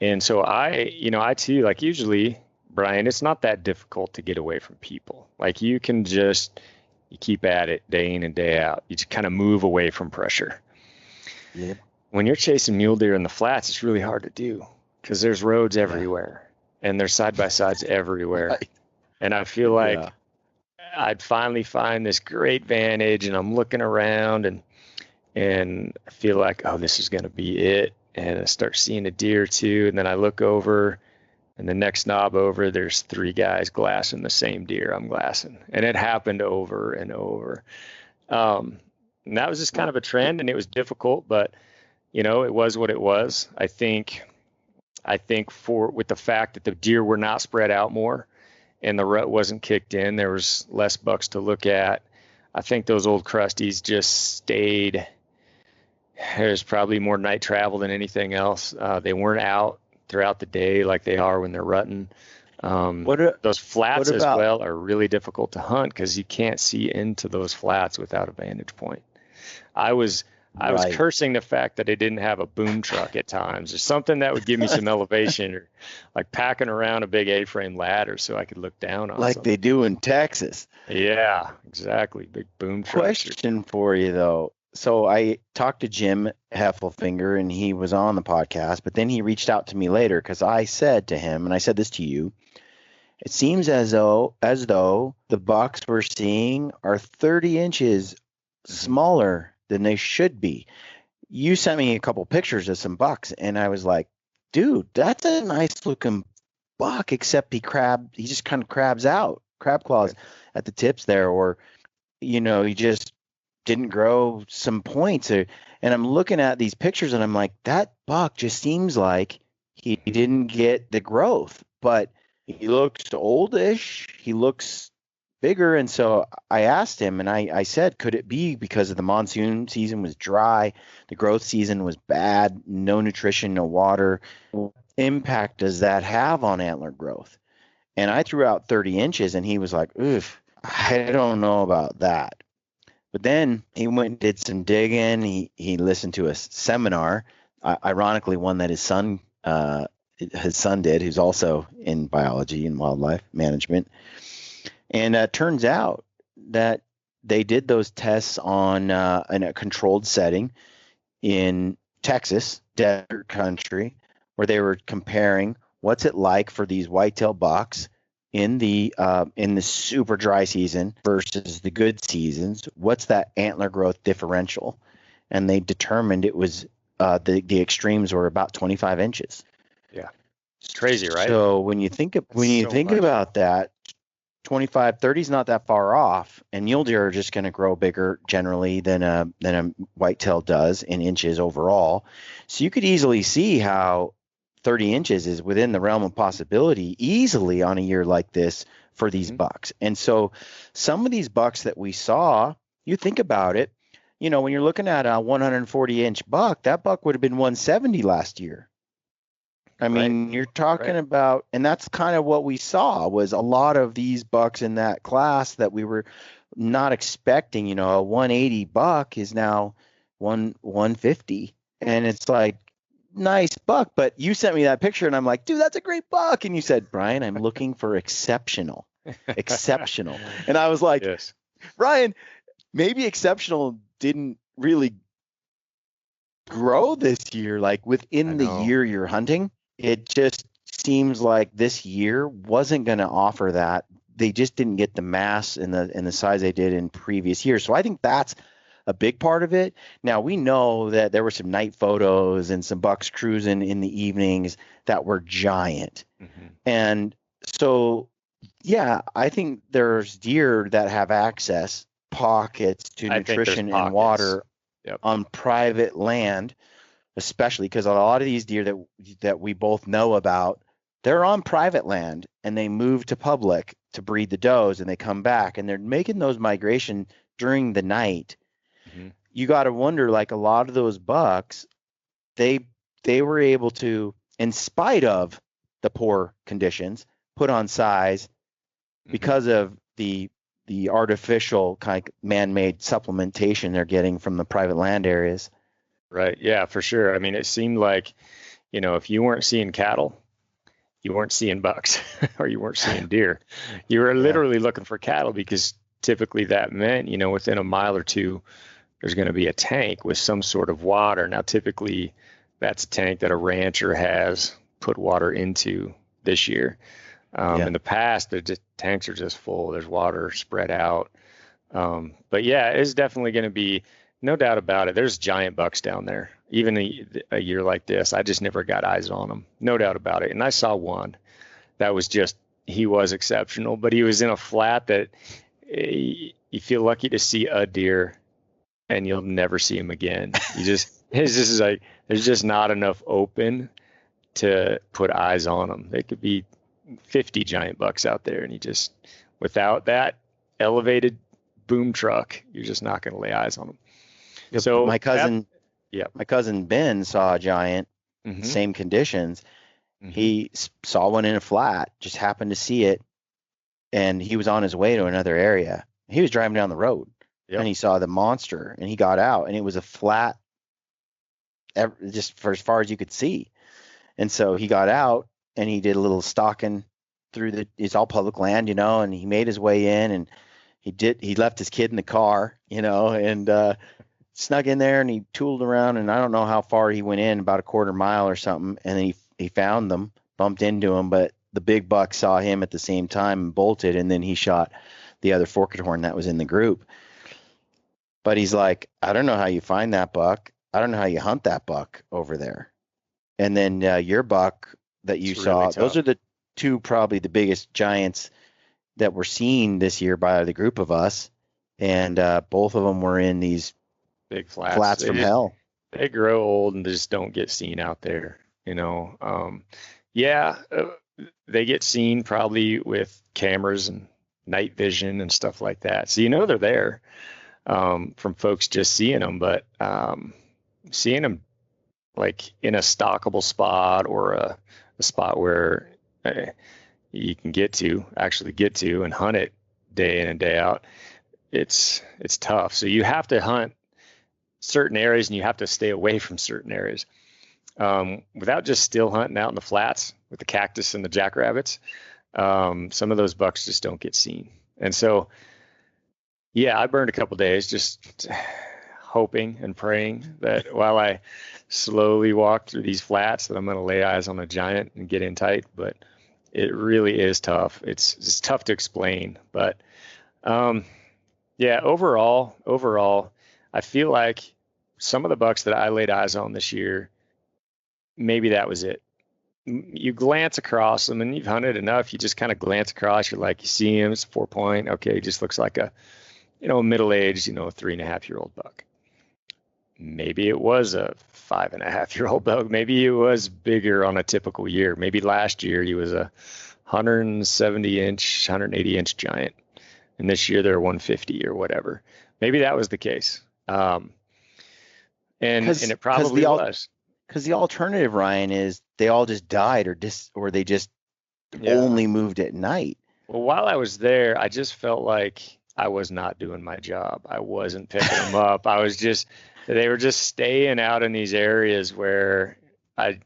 And so I too, like, usually Brian, it's not that difficult to get away from people. Like you keep at it day in and day out. You just kind of move away from pressure. Yep. When you're chasing mule deer in the flats, it's really hard to do because there's roads everywhere and there's side by sides everywhere. Right. And I feel like I'd finally find this great vantage, and I'm looking around and I feel like, oh, this is going to be it. And I start seeing a deer or two, and then I look over, and the next knob over, there's 3 guys glassing the same deer I'm glassing. And it happened over and over. And that was just kind of a trend, and it was difficult, but it was what it was. I think with the fact that the deer were not spread out more and the rut wasn't kicked in, there was less bucks to look at. I think those old crusties just stayed. There's probably more night travel than anything else. They weren't out throughout the day like they are when they're rutting. Those flats as well are really difficult to hunt because you can't see into those flats without a vantage point. I was cursing the fact that I didn't have a boom truck at times or something that would give me some elevation, or like packing around a big A-frame ladder so I could look down on like something. they do in Texas. Yeah, exactly. Big boom truck. Question for you though. So I talked to Jim Heffelfinger and he was on the podcast, but then he reached out to me later because I said to him, and I said this to you, it seems as though the bucks we're seeing are 30 inches smaller than they should be. You sent me a couple pictures of some bucks, and I was like, dude, that's a nice looking buck, except he just kind of crab claws at the tips there, or he just didn't grow some points. And I'm looking at these pictures and I'm like, that buck just seems like he didn't get the growth, but he looks oldish, he looks bigger. And so I asked him, and I said, could it be because of the monsoon season was dry, the growth season was bad, no nutrition, no water? What impact does that have on antler growth? And I threw out 30 inches and he was like, oof, I don't know about that. But then he went and did some digging. He listened to a seminar, ironically one that his son did, who's also in biology and wildlife management. And it turns out that they did those tests in a controlled setting in Texas, desert country, where they were comparing what's it like for these whitetail bucks in the super dry season versus the good seasons. What's that antler growth differential? And they determined it was the extremes were about 25 inches. Yeah, it's crazy, right? So when you think about that, 25, 30 is not that far off, and mule deer are just going to grow bigger generally than a whitetail does in inches overall. So you could easily see how 30 inches is within the realm of possibility easily on a year like this for these bucks. And so some of these bucks that we saw, you think about it, when you're looking at a 140-inch buck, that buck would have been 170 last year. I mean, you're talking about, and that's kind of what we saw was a lot of these bucks in that class that we were not expecting. A 180 buck is now 150, and it's like, nice buck. But you sent me that picture and I'm like, dude, that's a great buck. And you said, Brian, I'm looking for exceptional. And I was like, yes, Brian, maybe exceptional didn't really grow this year. Like within the year you're hunting, it just seems like this year wasn't going to offer that. They just didn't get the mass and the size they did in previous years. So I think that's a big part of it. Now we know that there were some night photos and some bucks cruising in the evenings that were giant. And so, yeah, I think there's deer that have pockets to nutrition and water on private land, especially because a lot of these deer that we both know about, they're on private land and they move to public to breed the does and they come back and they're making those migration during the night. You got to wonder, like a lot of those bucks, they were able to, in spite of the poor conditions, put on size because of the artificial kind of man-made supplementation they're getting from the private land areas. Right. Yeah, for sure. I mean, it seemed like, if you weren't seeing cattle, you weren't seeing bucks or you weren't seeing deer. You were literally looking for cattle, because typically that meant, within a mile or two, there's going to be a tank with some sort of water. Now, typically that's a tank that a rancher has put water into this year. In the past, the tanks are just full. There's water spread out. But yeah, it's definitely going to be, no doubt about it. There's giant bucks down there. Even a year like this, I just never got eyes on them. No doubt about it. And I saw one that was he was exceptional, but he was in a flat that you feel lucky to see a deer and you'll never see him again. It's just like, there's just not enough open to put eyes on them. There could be 50 giant bucks out there, and without that elevated boom truck, you're just not going to lay eyes on them. Yep. So my cousin Ben saw a giant, same conditions. He saw one in a flat, just happened to see it, and he was on his way to another area. He was driving down the road, and he saw the monster, and he got out, and it was a flat, just for as far as you could see. And so he got out, and he did a little stalking through it's all public land, and he made his way in, and he left his kid in the car, and snuck in there, and he tooled around, and I don't know how far he went in, about a quarter mile or something, and then he found them, bumped into them, but the big buck saw him at the same time and bolted, and then he shot the other forked horn that was in the group. But he's like, I don't know how you find that buck. I don't know how you hunt that buck over there. And then your buck that you saw, really those are the two probably the biggest giants that were seen this year by the group of us, and both of them were in these big flats from hell. They grow old and just don't get seen out there, they get seen probably with cameras and night vision and stuff like that, so they're there from folks just seeing them, but seeing them like in a stockable spot or a spot where you can actually get to and hunt it day in and day out, it's tough. So you have to hunt certain areas and you have to stay away from certain areas. Without just still hunting out in the flats with the cactus and the jackrabbits, some of those bucks just don't get seen. And so, I burned a couple days just hoping and praying that while I slowly walk through these flats that I'm going to lay eyes on a giant and get in tight. But it really is tough. It's tough to explain. But overall, I feel like some of the bucks that I laid eyes on this year, maybe that was it. You glance across them and you've hunted enough. You just kind of glance across. You're like, you see him. It's a 4-point. Okay, he just looks like a middle-aged, 3.5-year-old buck. Maybe it was a 5.5-year-old buck. Maybe it was bigger on a typical year. Maybe last year he was a 170-inch, 180-inch giant, and this year they're 150 or whatever. Maybe that was the case. And it probably was. Because the alternative, Ryan, is they all just died or they just only moved at night. Well, while I was there, I just felt like I was not doing my job. I wasn't picking them up. They were just staying out in these areas where I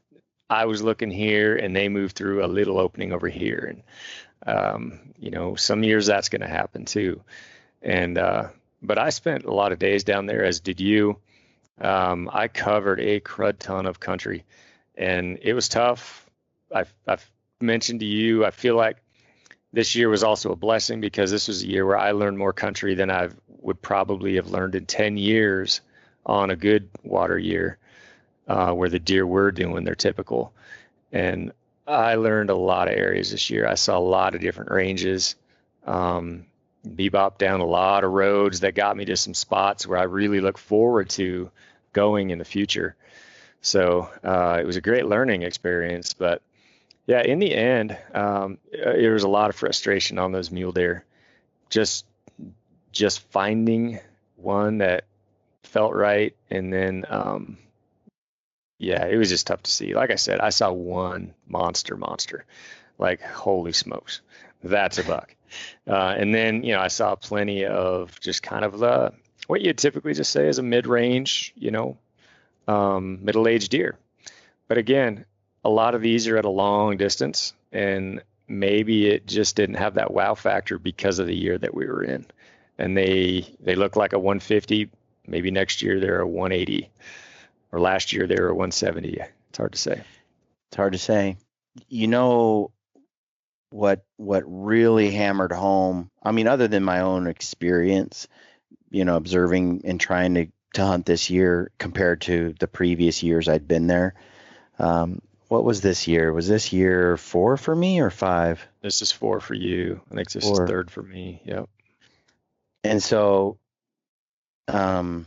was looking here and they moved through a little opening over here. And, some years that's going to happen too. And, but I spent a lot of days down there, as did you. I covered a crud ton of country and it was tough. I've mentioned to you, I feel like this year was also a blessing because this was a year where I learned more country than I would probably have learned in 10 years on a good water year, where the deer were doing their typical. And I learned a lot of areas this year. I saw a lot of different ranges, bebopped down a lot of roads that got me to some spots where I really look forward to going in the future. So it was a great learning experience. But yeah, in the end, there was a lot of frustration on those mule deer. Just finding one that felt right, and then it was just tough to see. Like I said, I saw one monster, like holy smokes, that's a buck. And then I saw plenty of just kind of what you'd typically just say is a mid-range, middle-aged deer. But again, a lot of these are at a long distance, and maybe it just didn't have that wow factor because of the year that we were in. And they look like a 150. Maybe next year they're a 180, or last year they were a 170. It's hard to say. It's hard to say. You know what really hammered home, I mean, other than my own experience, observing and trying to hunt this year compared to the previous years I'd been there. What was this year? Was this year 4 for me or 5? This is 4 for you. I think this is 3rd for me. Yep. And so, the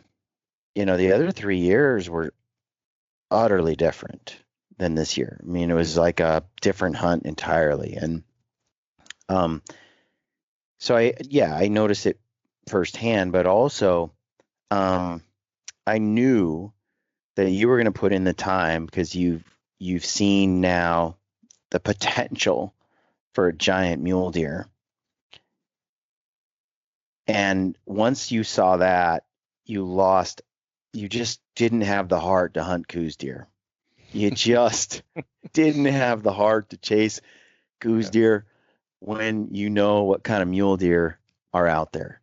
other 3 years were utterly different than this year. I mean, it was like a different hunt entirely. And so I noticed it firsthand, but also I knew that you were going to put in the time because you've seen now the potential for a giant mule deer. And once you saw that, you just didn't have the heart to hunt Coues deer. You just didn't have the heart to chase Coues deer when you know what kind of mule deer are out there.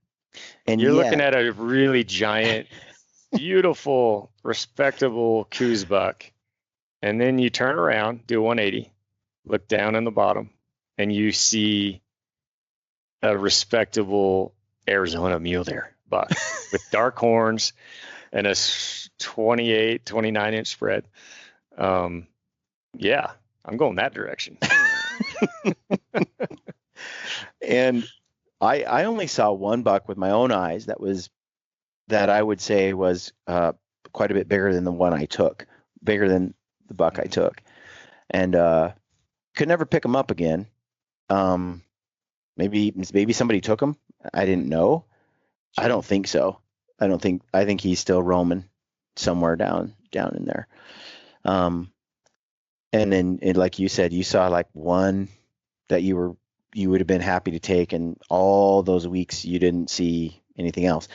And you're looking at a really giant, beautiful, respectable Coues buck. And then you turn around, do a 180, look down in the bottom, and you see a respectable Arizona mule deer buck with dark horns and a 28, 29-inch spread. Yeah, I'm going that direction. And I only saw one buck with my own eyes that I would say was quite a bit bigger than the one I took, bigger than the buck I took, and could never pick him up again. Maybe somebody took him. I didn't know. Sure. I don't think so. I think he's still roaming somewhere down in there. And then, like you said, you saw like one that you would have been happy to take, and all those weeks you didn't see anything else.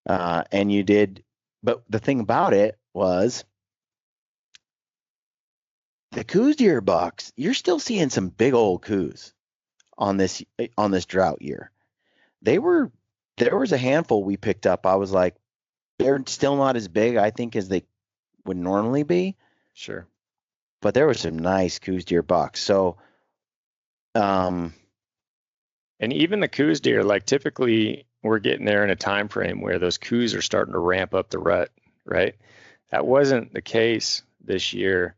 And you did, but the thing about it was the Coues deer bucks, you're still seeing some big old Coues on this drought year. There was a handful we picked up. I was like, they're still not as big, I think, as they would normally be. Sure. But there were some nice Coues deer bucks. So, and even the Coues deer, like typically we're getting there in a time frame where those Coues are starting to ramp up the rut, right? That wasn't the case this year.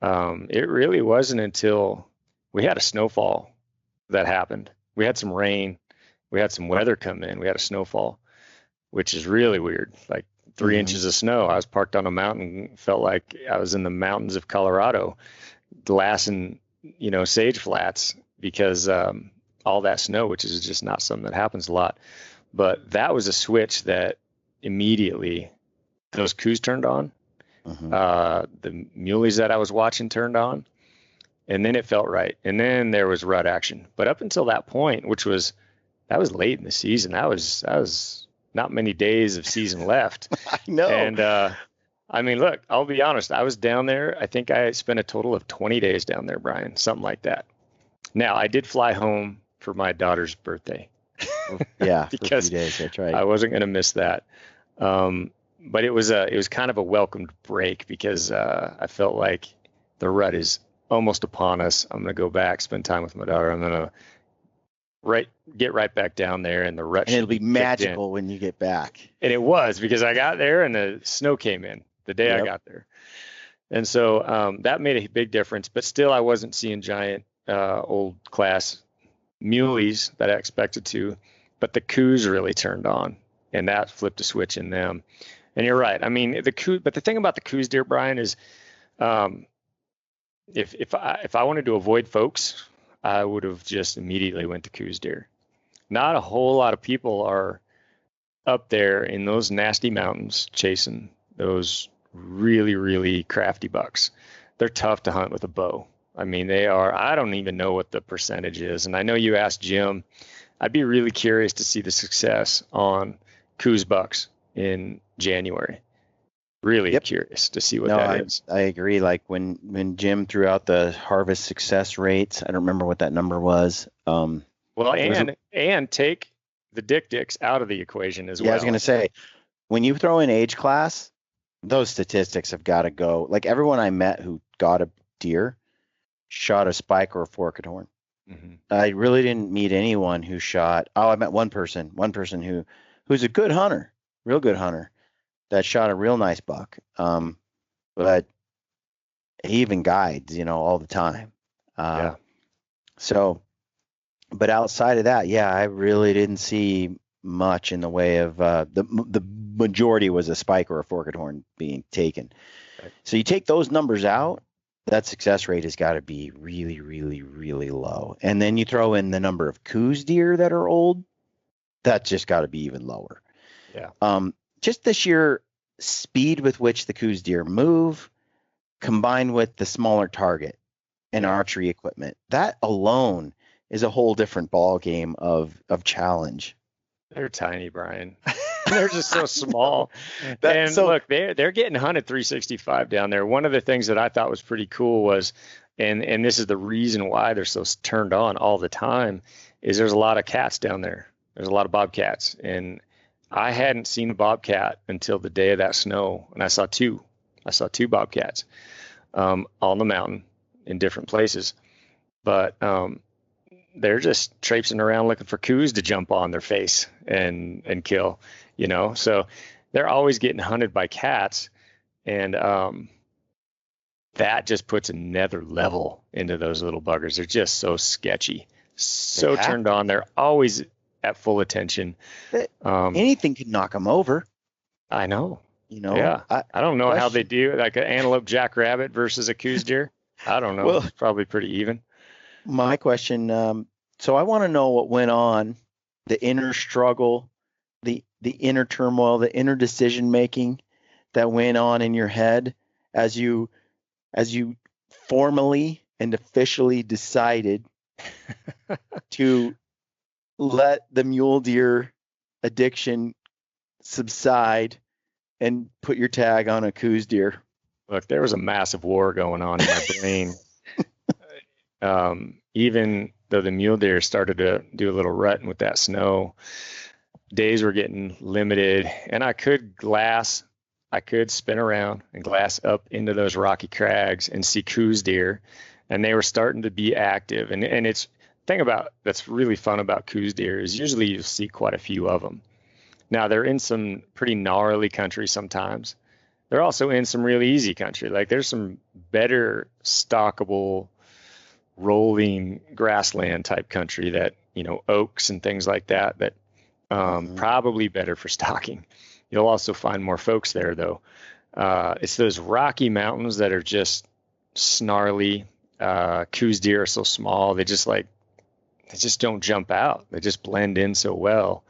It really wasn't until we had a snowfall that happened. We had some rain, we had some weather come in, we had a snowfall, which is really weird. Like 3 inches of snow. I was parked on a mountain, felt like I was in the mountains of Colorado, glassing, sage flats because all that snow, which is just not something that happens a lot. But that was a switch that immediately those Coues turned on. The muleys that I was watching turned on, and then it felt right. And then there was rut action. But up until that point, that was late in the season. That was not many days of season left. I know. And I mean, look, I'll be honest. I was down there. I think I spent a total of 20 days down there, Brian, something like that. Now, I did fly home for my daughter's birthday. Yeah, because for a few days, that's right. I wasn't going to miss that. But it was kind of a welcomed break because I felt like the rut is almost upon us. I'm going to go back, spend time with my daughter. I'm going to get right back down there, and the rut. And it'll be magical when you get back. And it was, because I got there and the snow came in the day I got there. And so that made a big difference. But still, I wasn't seeing giant old class muleys that I expected to. But the Coues really turned on, and that flipped a switch in them. And you're right. I mean, but the thing about the Coues deer, Brian, is if I wanted to avoid folks, I would have just immediately went to Coues deer. Not a whole lot of people are up there in those nasty mountains chasing those really, really crafty bucks. They're tough to hunt with a bow. I mean, they are. I don't even know what the percentage is. And I know you asked Jim. I'd be really curious to see the success on Coues bucks in January. Really Yep. curious to see what No, that is. I agree. Like when Jim threw out the harvest success rates, I don't remember what that number was. Well, It was, and take the dicks out of the equation as yeah, I was well. gonna say, when you throw in age class, those statistics have got to go. Like everyone I met who got a deer shot a spike or a forked horn. Mm-hmm. I really didn't meet anyone who shot. Oh, I met one person who's a good hunter, real good hunter, that shot a real nice buck. But he even guides, all the time. Yeah. So, but outside of that, yeah, I really didn't see much in the way of the majority was a spike or a forked horn being taken. Right. So you take those numbers out, that success rate has got to be really, really, really low. And then you throw in the number of Coues deer that are old, that's just got to be even lower. Yeah. Just the sheer speed with which the Coues deer move, combined with the smaller target and archery equipment, that alone is a whole different ball game of challenge. They're tiny, Brian. They're just so small. Look, they're getting hunted 365 down there. One of the things that I thought was pretty cool was, and this is the reason why they're so turned on all the time, is there's a lot of cats down there. There's a lot of bobcats, and I hadn't seen a bobcat until the day of that snow, and I saw two. I saw two bobcats on the mountain in different places, but they're just traipsing around looking for coos to jump on their face and kill, so they're always getting hunted by cats, and that just puts another level into those little buggers. They're just so sketchy, so turned on. They're always at full attention. Anything could knock them over. I know. Yeah. I don't know how they do, like an antelope jackrabbit versus a coos deer. I don't know. Well, probably pretty even. My question, so I want to know what went on, the inner struggle, the inner turmoil, the inner decision making that went on in your head as you formally and officially decided to let the mule deer addiction subside and put your tag on a coos deer. Look, there was a massive war going on in my brain. Even though the mule deer started to do a little rutting with that snow, days were getting limited, and I could spin around and glass up into those rocky crags and see coos deer, and they were starting to be active. And it's thing about that's really fun about coos deer is usually you'll see quite a few of them. Now they're in some pretty gnarly country sometimes. They're also in some really easy country. Like there's some better stockable rolling grassland type country that, oaks and things like that, probably better for stocking. You'll also find more folks there though. It's those rocky mountains that are just snarly. Coues deer are so small. They just don't jump out. They just blend in so well.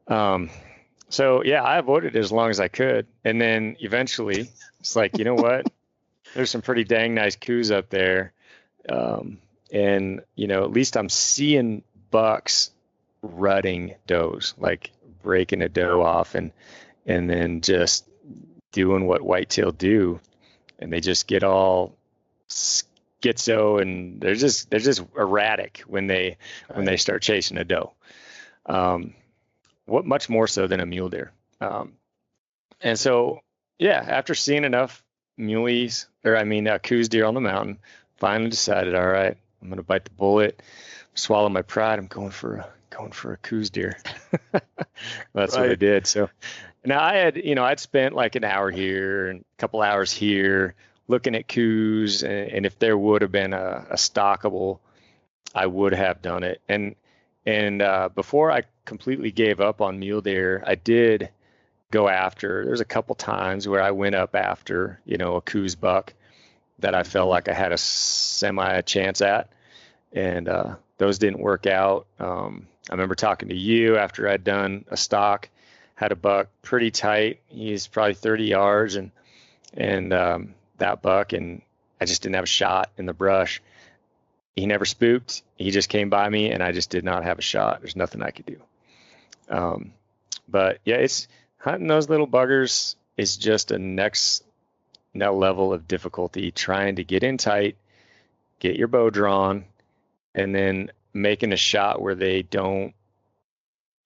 So yeah, I avoided it as long as I could. And then eventually it's like, you know what? There's some pretty dang nice coos up there. And at least I'm seeing bucks rutting does, like breaking a doe off and then just doing what whitetail do. And they just get all schizo and they're just erratic when they start chasing a doe. What much more so than a mule deer. And so, yeah, after seeing enough coos deer on the mountain, finally decided, all right, I'm going to bite the bullet, swallow my pride. I'm going for a coos deer. That's what I did. So now I'd spent like an hour here and a couple hours here looking at coos. And if there would have been a stockable, I would have done it. And before I completely gave up on mule deer, I did go after. There's a couple times where I went up after, a coos buck that I felt like I had a semi chance at, and those didn't work out. I remember talking to you after I'd done a stock, had a buck pretty tight. He's probably 30 yards, and that buck, and I just didn't have a shot in the brush. He never spooked. He just came by me, and I just did not have a shot. There's nothing I could do. But yeah, it's hunting those little buggers. is just a next level of difficulty, trying to get in tight, get your bow drawn, and then making a shot where they don't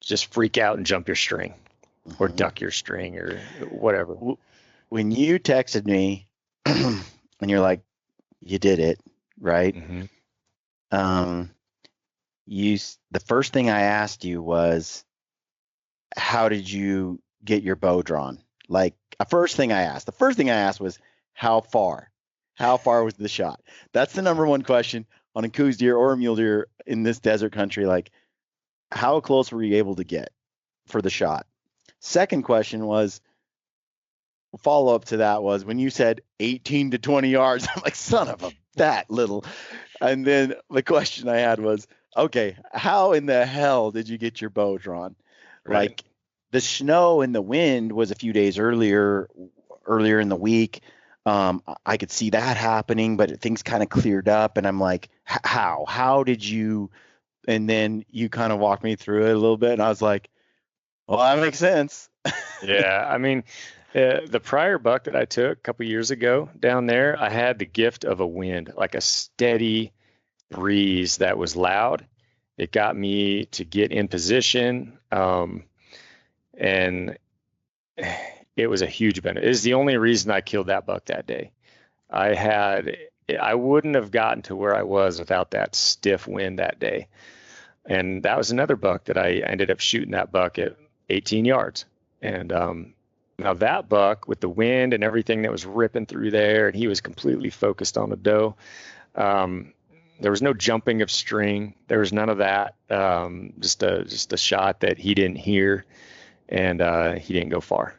just freak out and jump your string or duck your string or whatever. When you texted me and you're like, you did it, right? The first thing I asked you was, how did you get your bow drawn? Like, the first thing I asked was, how far was the shot? That's the number one question on a Coues deer or a mule deer in this desert country. Like, how close were you able to get for the shot? Second question was, follow up to that was when you said 18 to 20 yards. I'm like, son of a, that little. And then the question I had was, okay, how in the hell did you get your bow drawn? Right. Like, the snow and the wind was a few days earlier in the week. I could see that happening, but things kind of cleared up, and I'm like, how did you? And then you kind of walked me through it a little bit, and I was like, well, that makes sense. Yeah, I mean, the prior buck that I took a couple years ago down there, I had the gift of a wind, like a steady breeze that was loud. It got me to get in position, and it was a huge benefit. It is the only reason I killed that buck that day. I wouldn't have gotten to where I was without that stiff wind that day. And that was another buck that I ended up shooting that buck at 18 yards. And now that buck, with the wind and everything that was ripping through there, and he was completely focused on the doe. There was no jumping of string. There was none of that. Just a shot that he didn't hear, and he didn't go far.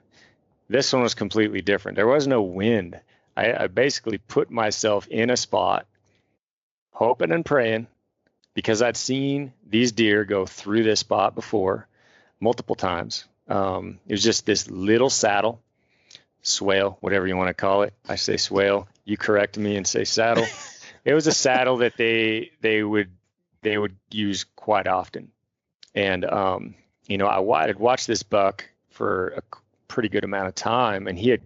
This one was completely different. There was no wind. I basically put myself in a spot, hoping and praying, because I'd seen these deer go through this spot before multiple times. It was just this little saddle, swale, whatever you want to call it. I say swale. You correct me and say saddle. It was a saddle that they would use quite often. And I had watched this buck for a pretty good amount of time, and he had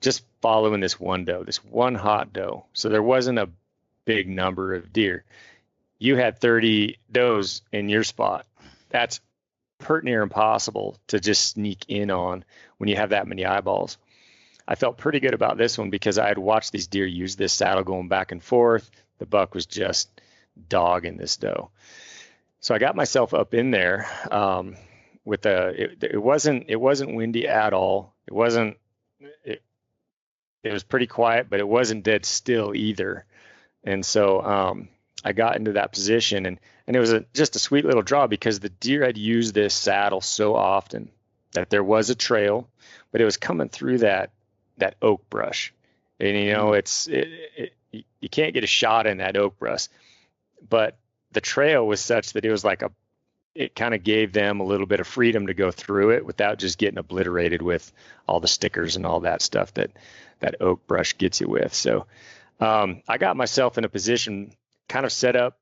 just following this one doe, this one hot doe. So there wasn't a big number of deer. You had 30 does in your spot. That's pert near impossible to just sneak in on when you have that many eyeballs. I felt pretty good about this one because I had watched these deer use this saddle going back and forth. The buck was just dogging this doe. So I got myself up in there with it wasn't windy at all. It was pretty quiet, but it wasn't dead still either. And so I got into that position, and it was just a sweet little draw because the deer had used this saddle so often that there was a trail, but it was coming through that oak brush. And, you can't get a shot in that oak brush, but the trail was such that it was like it kind of gave them a little bit of freedom to go through it without just getting obliterated with all the stickers and all that stuff that oak brush gets you with. So I got myself in a position, kind of set up.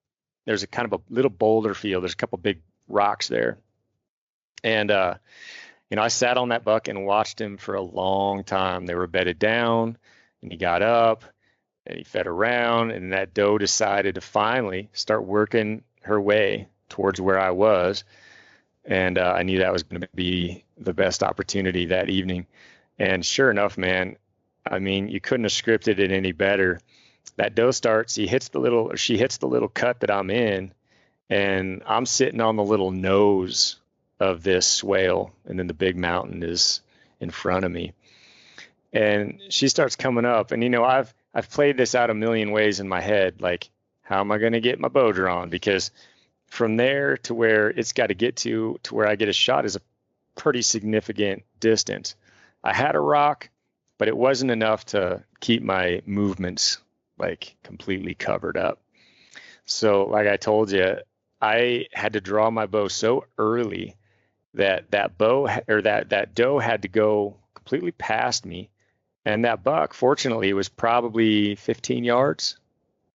There's a kind of a little boulder field. There's a couple big rocks there. And, I sat on that buck and watched him for a long time. They were bedded down, and he got up and he fed around, and that doe decided to finally start working her way towards where I was. And I knew that was going to be the best opportunity that evening. And sure enough, man, I mean, you couldn't have scripted it any better. That doe starts, she hits the little cut that I'm in, and I'm sitting on the little nose of this swale, and then the big mountain is in front of me. And she starts coming up, and I've played this out a million ways in my head, like, how am I going to get my bow drawn? Because from there to where it's got to get to where I get a shot is a pretty significant distance. I had a rock, but it wasn't enough to keep my movements like completely covered up. So like I told you, I had to draw my bow so early that that doe had to go completely past me. And that buck, fortunately, was probably 15 yards,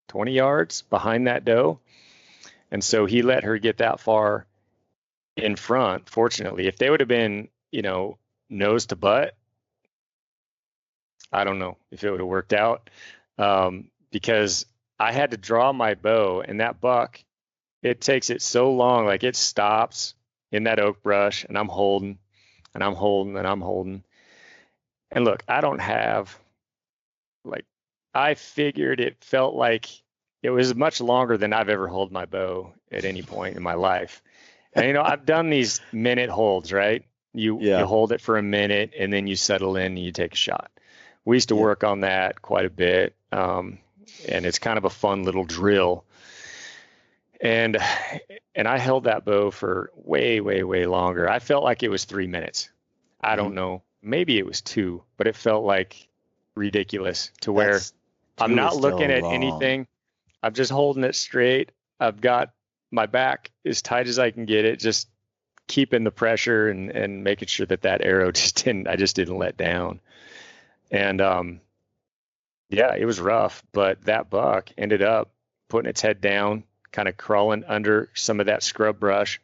20 yards behind that doe. And so he let her get that far in front, fortunately. If they would have been, nose to butt, I don't know if it would have worked out, because I had to draw my bow, and that buck, it takes it so long, like it stops in that oak brush, and I'm holding and I'm holding and I'm holding. And look, I don't have like, I figured it felt like it was much longer than I've ever held my bow at any point in my life. And I've done these minute holds, right? You Yeah. hold it for a minute and then you settle in and you take a shot. We used to Yeah. work on that quite a bit, and it's kind of a fun little drill. And I held that bow for way, way, way longer. I felt like it was 3 minutes. I don't know. Maybe it was two, but it felt like ridiculous to where That's I'm 2 is not looking still at long. anything. I'm just holding it straight. I've got my back as tight as I can get it, just keeping the pressure and making sure that arrow I just didn't let down. And yeah, it was rough, but that buck ended up putting its head down, kind of crawling under some of that scrub brush.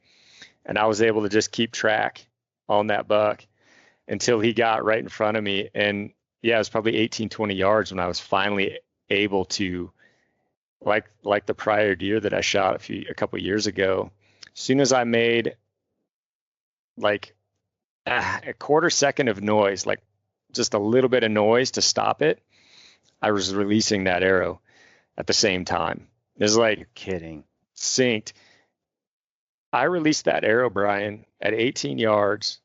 And I was able to just keep track on that buck until he got right in front of me. And yeah, it was probably 18, 20 yards when I was finally able to, like the prior deer that I shot a couple years ago. As soon as I made like a quarter second of noise, like just a little bit of noise to stop it, I was releasing that arrow at the same time. It was like, You're kidding. synced. I released that arrow, Brian, at 18 yards,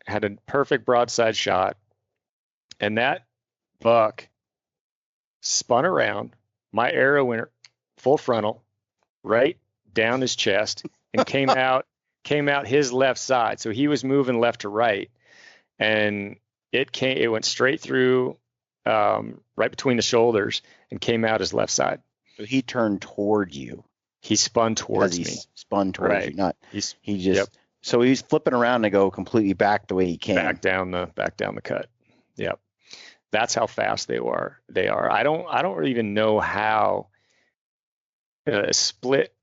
had a perfect broadside shot, and that buck spun around. My arrow went full frontal, right down his chest, and came out his left side. So he was moving left to right, and it went straight through, right between the shoulders, and came out his left side. So he turned toward you He spun because towards he me. spun towards Right. you. Not He's he just. Yep. So he's flipping around to go completely back the way he came. back down the cut. Yep. That's how fast they are. I don't even know how a split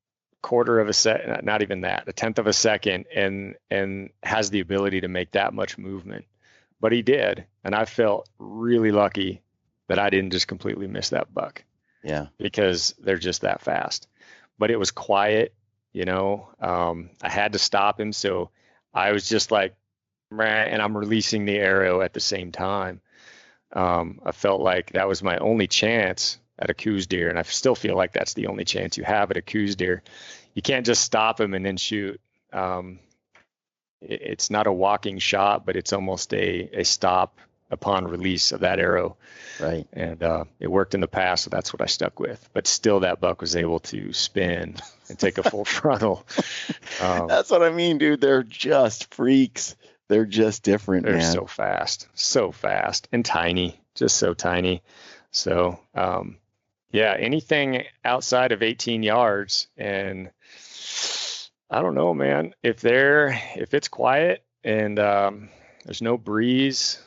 quarter of a second, not even that, a tenth of a second, and has the ability to make that much movement. But he did, and I felt really lucky that I didn't just completely miss that buck. Yeah. Because they're just that fast. But it was quiet, I had to stop him, so I was just like, and I'm releasing the arrow at the same time. I felt like that was my only chance at a Coues deer, and I still feel like that's the only chance you have at a Coues deer. You can't just stop him and then shoot. It's not a walking shot, but it's almost a stop upon release of that arrow. Right. And it worked in the past, so that's what I stuck with. But still, that buck was able to spin and take a full frontal. That's what I mean, dude. They're just freaks. They're just different, They're man. so fast and tiny, just so tiny. So yeah, anything outside of 18 yards, and I don't know, man. If it's quiet and there's no breeze,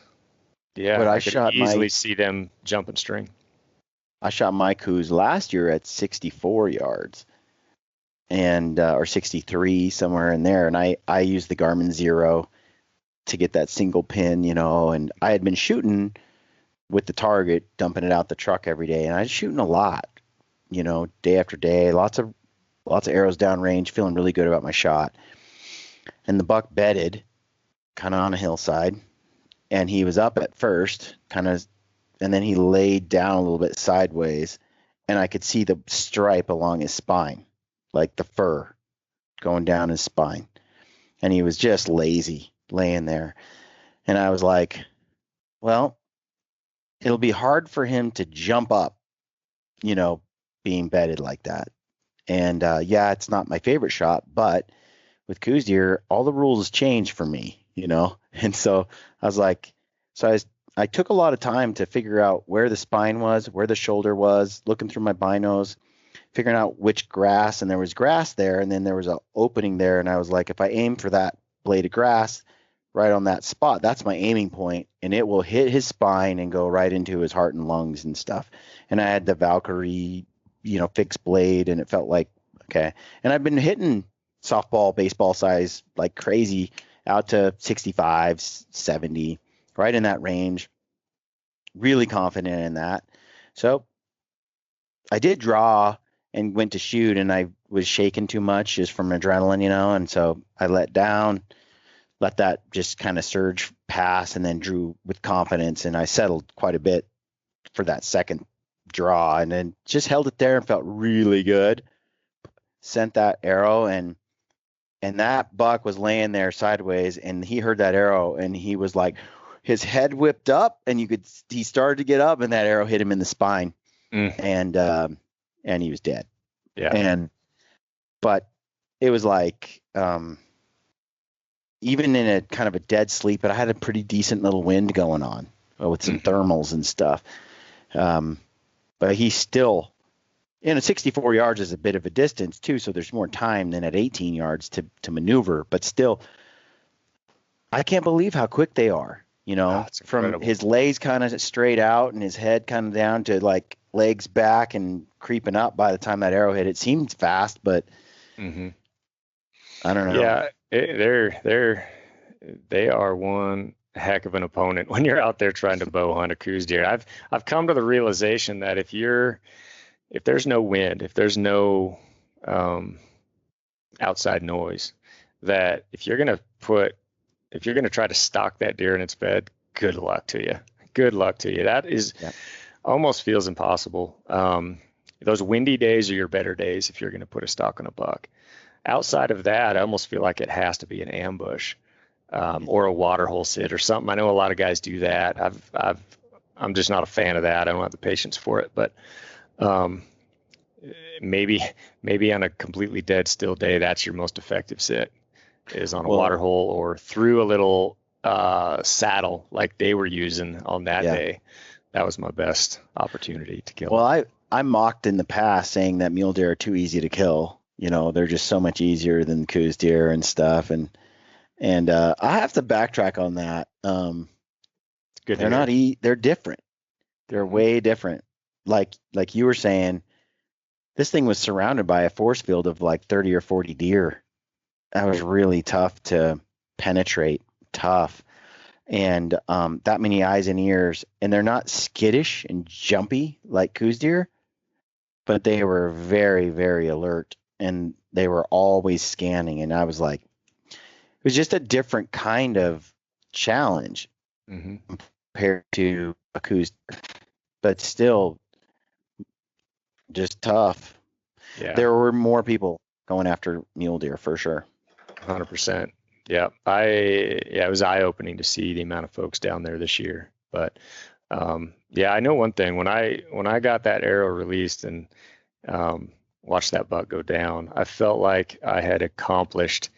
yeah, But I could easily see them jumping string. I shot my Coues last year at 64 yards, and or 63, somewhere in there, and I used the Garmin Zero to get that single pin, and I had been shooting with the target, dumping it out the truck every day, and I was shooting a lot, day after day, lots of arrows downrange, feeling really good about my shot. And the buck bedded kind of on a hillside, and he was up at first, kind of, and then he laid down a little bit sideways, and I could see the stripe along his spine, like the fur going down his spine. And he was just lazy laying there. And I was like, well, it'll be hard for him to jump up, being bedded like that. And yeah, it's not my favorite shot, but with Coues deer, all the rules changed for me, And so I was like, I took a lot of time to figure out where the spine was, where the shoulder was, looking through my binos, figuring out which grass, and there was grass there, and then there was an opening there, and I was like, if I aim for that blade of grass right on that spot, that's my aiming point, and it will hit his spine and go right into his heart and lungs and stuff. And I had the Valkyrie, fixed blade, and it felt like, okay. And I've been hitting softball, baseball size like crazy out to 65, 70, right in that range. really confident in that. So I did draw and went to shoot, and I was shaking too much just from adrenaline, and so I let down, let that just kind of surge pass, and then drew with confidence, and I settled quite a bit for that second draw, and then just held it there and felt really good. Sent that arrow, and that buck was laying there sideways, and he heard that arrow, and he was like, his head whipped up, and he started to get up, and that arrow hit him in the spine, and he was dead. Yeah. But it was like, even in a kind of a dead sleep, but I had a pretty decent little wind going on with some thermals and stuff. But he's still, 64 yards is a bit of a distance too, so there's more time than at 18 yards to maneuver. But still, I can't believe how quick they are. From his legs kind of straight out and his head kind of down to like legs back and creeping up. By the time that arrow hit, it seemed fast, but I don't know. Yeah, they are one heck of an opponent when you're out there trying to bow hunt a Coues deer. I've come to the realization that if there's no wind, if there's no outside noise, that if you're gonna try to stalk that deer in its bed, good luck to you. Good luck to you. That is almost feels impossible. Those windy days are your better days if you're going to put a stalk on a buck. Outside of that, I almost feel like it has to be an ambush or a water hole sit or something. I know a lot of guys do that. I'm just not a fan of that. I don't have the patience for it. But maybe on a completely dead still day, that's your most effective sit, is on a water hole or through a little saddle like they were using on that day. That was my best opportunity to kill. Well, I mocked in the past saying that mule deer are too easy to kill. They're just so much easier than Coues deer and stuff. And I have to backtrack on that. Good. They're different. They're way different. Like you were saying, this thing was surrounded by a force field of like 30 or 40 deer. That was really tough to penetrate. Tough. And that many eyes and ears, and they're not skittish and jumpy like Coues deer, but they were very, very alert, and they were always scanning. And I was like, it was just a different kind of challenge compared to a Coues, but still just tough. Yeah. There were more people going after mule deer for sure. 100%. Yeah. It was eye-opening to see the amount of folks down there this year. But I know one thing. When I got that arrow released and watched that buck go down, I felt like I had accomplished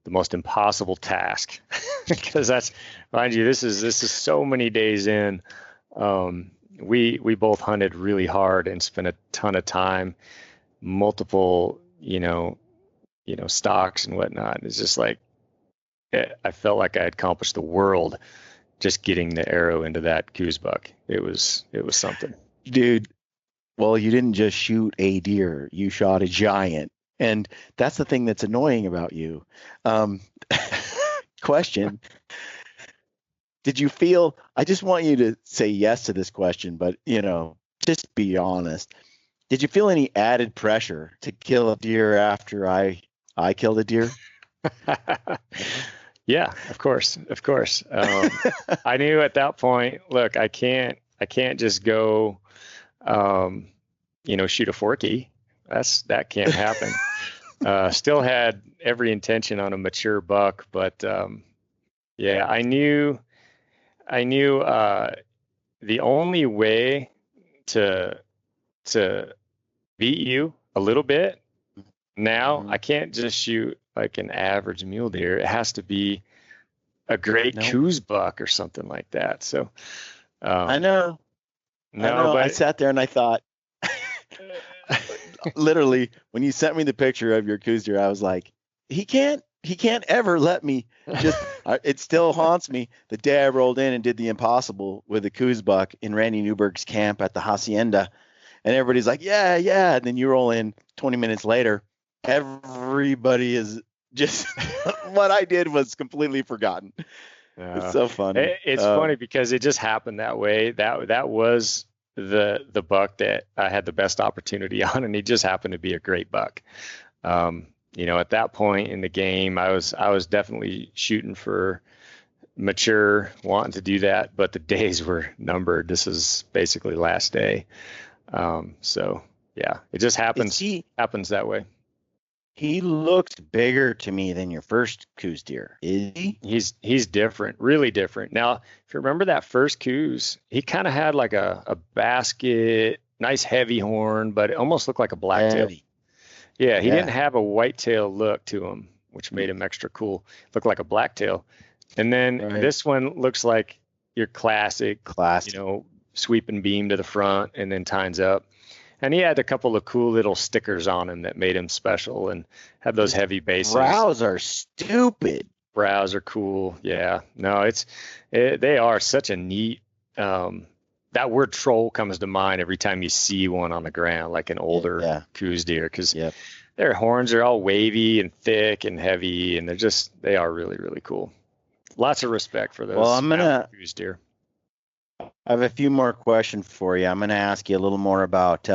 the most impossible task because that's, mind you, this is so many days in. We both hunted really hard and spent a ton of time, multiple, stocks and whatnot. It's just like, I felt like I had accomplished the world just getting the arrow into that Coues buck. It was something. Dude, well, you didn't just shoot a deer, you shot a giant. And that's the thing that's annoying about you. Question. Did you feel, I just want you to say yes to this question, but, just be honest. Did you feel any added pressure to kill a deer after I killed a deer? Yeah, of course. I knew at that point, look, I can't just go, shoot a forky. That can't happen. Still had every intention on a mature buck, but I knew the only way to beat you a little bit. Now I can't just shoot like an average mule deer. It has to be a great Coues buck or something like that. So I know. But I sat there and I thought, literally, when you sent me the picture of your Coues deer, I was like, he can't ever let me just. It still haunts me the day I rolled in and did the impossible with a Coues buck in Randy Newberg's camp at the hacienda, and everybody's like, yeah, and then you roll in 20 minutes later. Everybody is just what I did was completely forgotten. It's so funny. It's funny because it just happened that way. That was the buck that I had the best opportunity on, and he just happened to be a great buck. At that point in the game, I was definitely shooting for mature, wanting to do that, but the days were numbered. This is basically last day. So yeah, it just happens that way. He looks bigger to me than your first Coues deer. Is he? He's different, really different. Now, if you remember that first Coues, he kind of had like a basket, nice heavy horn, but it almost looked like a blacktail. Yeah, he didn't have a whitetail look to him, which made him extra cool. Looked like a blacktail. And then this one looks like your classic, sweeping beam to the front and then tines up. And he had a couple of cool little stickers on him that made him special and had those heavy bases. Brows are stupid. Brows are cool. Yeah. No, they are such a neat, that word troll comes to mind every time you see one on the ground, like an older Coues deer, because their horns are all wavy and thick and heavy, and they are really, really cool. Lots of respect for those Coues deer. I have a few more questions for you. I'm going to ask you a little more about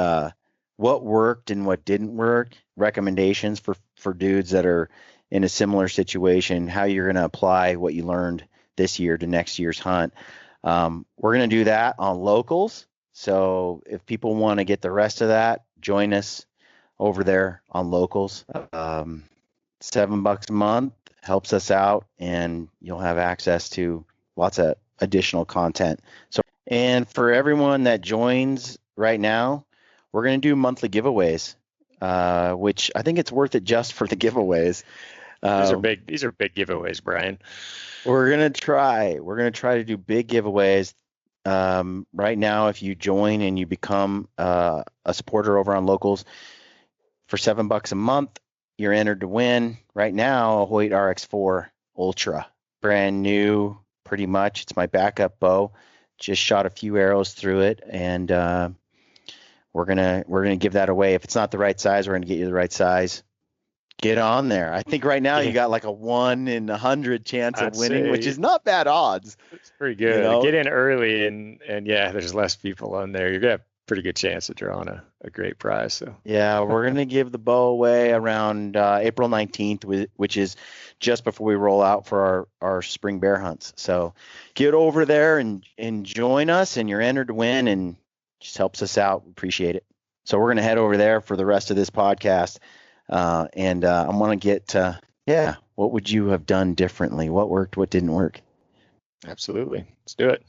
what worked and what didn't work, recommendations for dudes that are in a similar situation, how you're going to apply what you learned this year to next year's hunt. We're going to do that on locals. So if people want to get the rest of that, join us over there on locals. $7 a month helps us out, and you'll have access to lots of additional content. So, and for everyone that joins right now, we're going to do monthly giveaways, which I think it's worth it just for the giveaways. These are big giveaways, Brian. We're going to try to do big giveaways. Right now, if you join and you become a supporter over on locals for $7 a month, you're entered to win right now a Hoyt RX4 Ultra, brand new. Pretty much, it's my backup bow. Just shot a few arrows through it, and we're gonna give that away. If it's not the right size, we're gonna get you the right size. Get on there. I think right now you got like a 1 in 100 chance of winning, which is not bad odds. It's pretty good. Get in early, and there's less people on there. You're gonna have a pretty good chance of drawing a great prize. So yeah, we're gonna give the bow away around April 19th, which is just before we roll out for our spring bear hunts. So get over there and join us, and you're entered to win, and just helps us out. Appreciate it. So we're going to head over there for the rest of this podcast. And I want to get to, what would you have done differently? What worked? What didn't work? Absolutely. Let's do it.